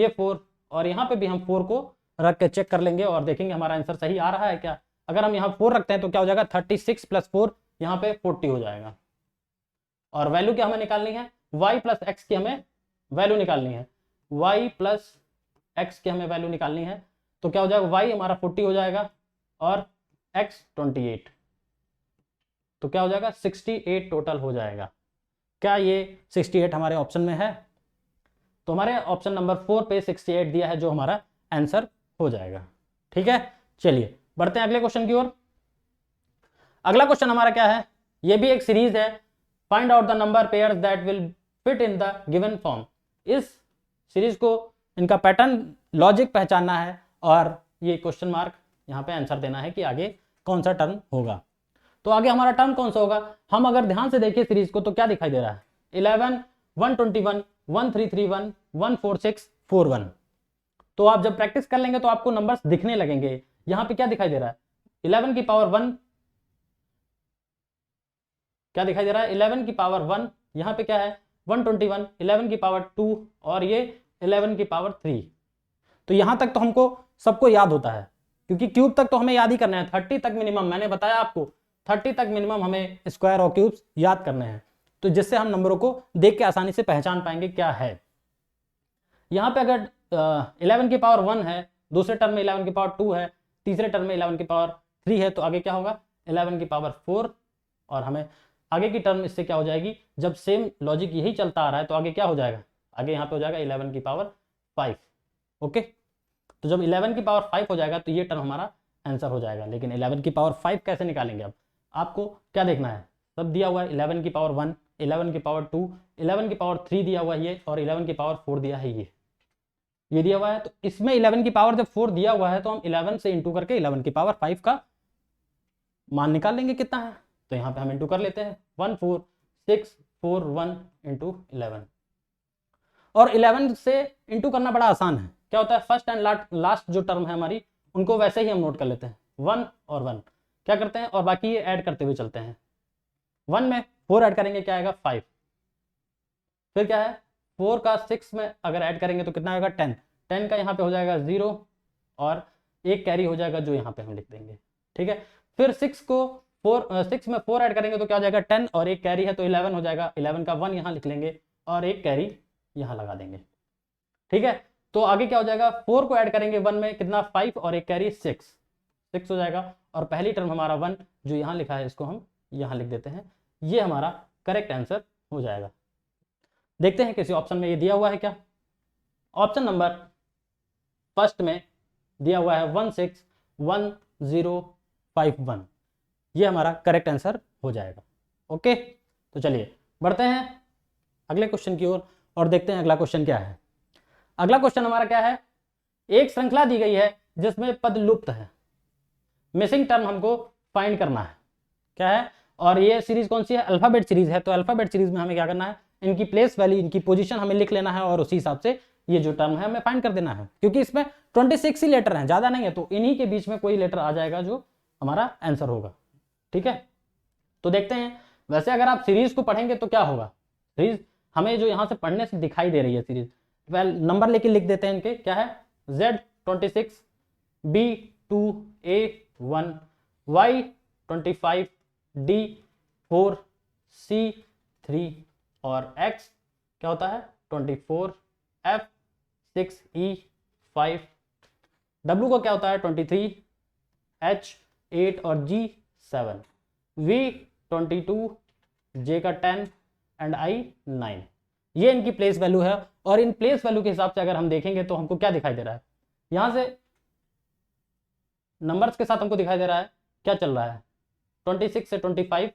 4 और यहाँ पे भी हम 4 को रख के चेक कर लेंगे और देखेंगे हमारा आंसर सही आ रहा है क्या। अगर हम यहाँ 4 रखते हैं तो क्या हो जाएगा 36 प्लस 4 यहाँ पे 40 हो जाएगा। और वैल्यू क्या हमें निकालनी है, y प्लस एक्स की हमें वैल्यू निकालनी है, y प्लस एक्स की हमें वैल्यू निकालनी है। तो क्या हो जाएगा y हमारा 40 हो जाएगा और x 28, तो क्या हो जाएगा 68 टोटल हो जाएगा। क्या ये 68 हमारे ऑप्शन में है, तो हमारे ऑप्शन नंबर 4 पे 68 दिया है जो हमारा आंसर हो जाएगा। ठीक है, चलिए बढ़ते हैं अगले क्वेश्चन की ओर। अगला क्वेश्चन हमारा क्या है, ये भी एक सीरीज है, find out the number pairs that will fit in the given form. इस सीरीज को इनका पैटर्न लॉजिक पहचानना है और ये क्वेश्चन मार्क यहाँ पे आंसर देना है कि आगे कौन सा टर्म होगा। तो आगे हमारा टर्म कौन सा होगा, हम अगर ध्यान से देखिए सीरीज को तो क्या दिखाई दे रहा है, 11, 121, 1331, 146, 41। तो आप जब प्रैक्टिस कर लेंगे तो आपको नंबर्स दिखने लगेंगे। यहाँ पे क्या दिखाई दे रहा है, 11 की पावर 1, क्या दिखाई दे रहा है 11 की पावर 1, यहाँ पे क्या है 121, 11 की पावर 2 और ये 11 की पावर 3। तो यहां तक तो हमको सबको याद होता है क्योंकि क्यूब तक तो हमें याद ही करना है, 30 तक मिनिमम, मैंने बताया आपको 30 तक मिनिमम हमें स्क्वायर और क्यूब्स याद करने हैं, तो जिससे हम नंबरों को देख के आसानी से पहचान पाएंगे क्या है। यहाँ पे अगर 11 की पावर 1 है, दूसरे टर्म में 11 की पावर 2 है, तीसरे टर्म में 11 की पावर 3 है, तो आगे क्या होगा 11 की पावर 4। और हमें आगे की टर्म इससे क्या हो जाएगी, जब सेम लॉजिक यही चलता आ रहा है तो आगे क्या हो जाएगा, आगे यहाँ पे हो जाएगा 11 की पावर 5। ओके, तो जब 11 की पावर 5 हो जाएगा तो ये टर्म हमारा आंसर हो जाएगा। लेकिन 11 की पावर 5 कैसे निकालेंगे, अब आपको क्या देखना है, सब दिया हुआ है, 11 की पावर 1, 11 की पावर 2, 11 की पावर 3 दिया हुआ है ये, और 11 की पावर 4 दिया है ये दिया हुआ है। तो इसमें 11 की पावर जब 4 दिया हुआ है तो हम 11 से इंटू करके 11 की पावर 5 का मान निकाल लेंगे कितना है। तो यहाँ पे हम इंटू कर लेते हैं, 14641 इंटू 11। और 11 से इंटू करना बड़ा आसान है, क्या होता है फर्स्ट एंड लास्ट जो टर्म है हमारी उनको वैसे ही हम नोट कर लेते हैं, 1 और 1 क्या करते हैं, और बाकी ये ऐड करते हुए चलते हैं। 1 में 4 ऐड करेंगे क्या आएगा 5, फिर क्या है 4 का 6 में अगर ऐड करेंगे तो कितना आएगा 10, 10 का यहाँ पे हो जाएगा 0 और एक कैरी हो जाएगा जो यहाँ पे हम लिख देंगे। ठीक है, फिर 6 में 4 ऐड करेंगे तो क्या हो जाएगा 10 और एक कैरी है तो 11 हो जाएगा, 11 का 1 यहाँ लिख लेंगे और एक कैरी यहाँ लगा देंगे। ठीक है, तो आगे क्या हो जाएगा 4 को ऐड करेंगे 1 में कितना 5 और एक कैरी 6 हो जाएगा, और पहली टर्म हमारा 1 जो यहाँ लिखा है इसको हम यहाँ लिख देते हैं, ये हमारा करेक्ट आंसर हो जाएगा। देखते हैं किसी ऑप्शन में ये दिया हुआ है क्या। ऑप्शन नंबर फर्स्ट में दिया हुआ है 161051, ये हमारा करेक्ट आंसर हो जाएगा। ओके, तो चलिए बढ़ते हैं अगले क्वेश्चन की ओर और देखते हैं अगला क्वेश्चन क्या है। अगला क्वेश्चन हमारा क्या है, एक श्रृंखला दी गई है जिसमें पद लुप्त है, मिसिंग टर्म हमको फाइंड करना है, क्या है, और ये सीरीज कौन सी है, अल्फाबेट सीरीज है। तो अल्फाबेट सीरीज में हमें क्या करना है, इनकी प्लेस वैल्यू, इनकी पोजीशन हमें लिख लेना है और उसी हिसाब से ये जो टर्म है हमें फाइंड कर देना है, क्योंकि इसमें 26 ही लेटर हैं, ज्यादा नहीं है, तो इन्हीं के बीच में कोई लेटर आ जाएगा जो हमारा आंसर होगा। ठीक है, तो देखते हैं। वैसे अगर आप सीरीज को पढ़ेंगे तो क्या होगा, सीरीज हमें जो यहाँ से पढ़ने से दिखाई दे रही है सीरीज, वेल नंबर लेके लिख देते हैं इनके, क्या है Z26, B2A1, Y25, D4, C3 और X क्या होता है 24, F6E5, W का क्या होता है 23, H8 और G7, V22, J का 10 एंड I9। ये इनकी प्लेस वैल्यू है, और इन प्लेस वैल्यू के हिसाब से अगर हम देखेंगे तो हमको क्या दिखाई दे रहा है, यहां से नंबर्स के साथ हमको दिखाई दे रहा है क्या चल रहा है, 26 से 25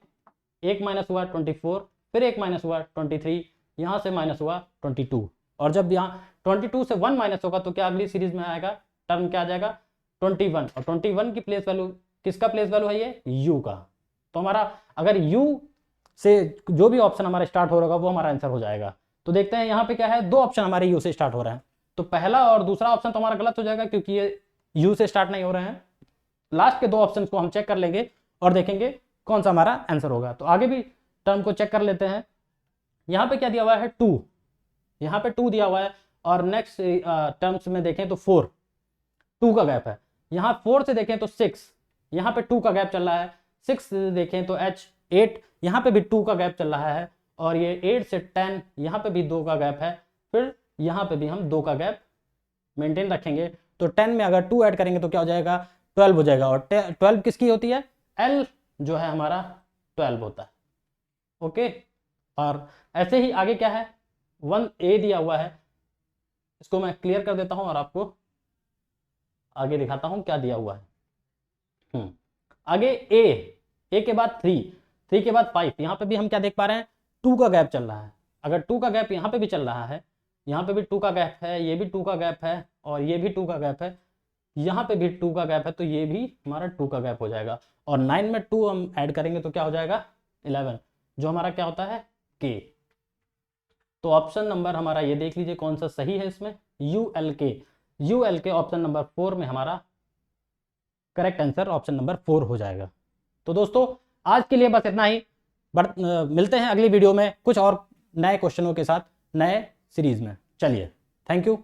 एक माइनस हुआ 24, फिर एक माइनस हुआ 23, यहां से माइनस हुआ 22, और जब यहाँ 22 से 1 माइनस होगा तो क्या अगली सीरीज में आएगा टर्म क्या आ जाएगा 21, और 21 की प्लेस वैल्यू, किसका प्लेस वैल्यू है ये u का। तो हमारा अगर u से जो भी ऑप्शन हमारा स्टार्ट हो रहा होगा वो हमारा आंसर हो जाएगा। तो देखते हैं यहाँ पे क्या है, दो ऑप्शन हमारे u से स्टार्ट हो रहे हैं, तो पहला और दूसरा ऑप्शन तो हमारा गलत हो जाएगा क्योंकि ये u से स्टार्ट नहीं हो रहे हैं। लास्ट के दो ऑप्शन को हम चेक कर लेंगे और देखेंगे कौन सा हमारा आंसर होगा। तो आगे भी टर्म को चेक कर लेते हैं। यहाँ पे क्या दिया हुआ है 2, यहाँ पे 2 दिया हुआ है, और नेक्स्ट टर्म्स में देखें तो 4, 2 का गैप है। यहाँ 4 से देखें तो 6, यहाँ पे 2 का गैप चल रहा है। 6 से देखें तो H8, यहाँ पे भी 2 का गैप चल रहा है, और ये 8 से 10, यहाँ पे भी 2 का गैप है, फिर यहाँ पे भी हम 2 का गैप मेंटेन रखेंगे। तो 10 में अगर 2 ऐड करेंगे तो क्या हो जाएगा 12 हो जाएगा, और 12 किसकी होती है, L जो है हमारा 12 होता है। ओके, और ऐसे ही आगे क्या है 1A दिया हुआ है, इसको मैं क्लियर कर देता हूं और आपको आगे दिखाता हूं क्या दिया हुआ है। आगे ए के बाद 3 के बाद 5, यहां पे भी हम क्या देख पा रहे हैं, 2 का गैप चल रहा है। अगर 2 का गैप यहां पे भी चल रहा है, यहां पे भी 2 का गैप है, ये भी 2 का गैप है, और ये भी 2 का गैप है, यहाँ पे भी 2 का गैप है, तो ये भी हमारा 2 का गैप हो जाएगा। और 9 में 2 हम ऐड करेंगे तो क्या हो जाएगा 11, जो हमारा क्या होता है के। तो ऑप्शन नंबर हमारा ये देख लीजिए कौन सा सही है इसमें, ULK ऑप्शन नंबर 4 में हमारा करेक्ट आंसर ऑप्शन नंबर 4 हो जाएगा। तो दोस्तों आज के लिए बस इतना ही, मिलते हैं अगली वीडियो में कुछ और नए क्वेश्चनों के साथ नए सीरीज में। चलिए, थैंक यू।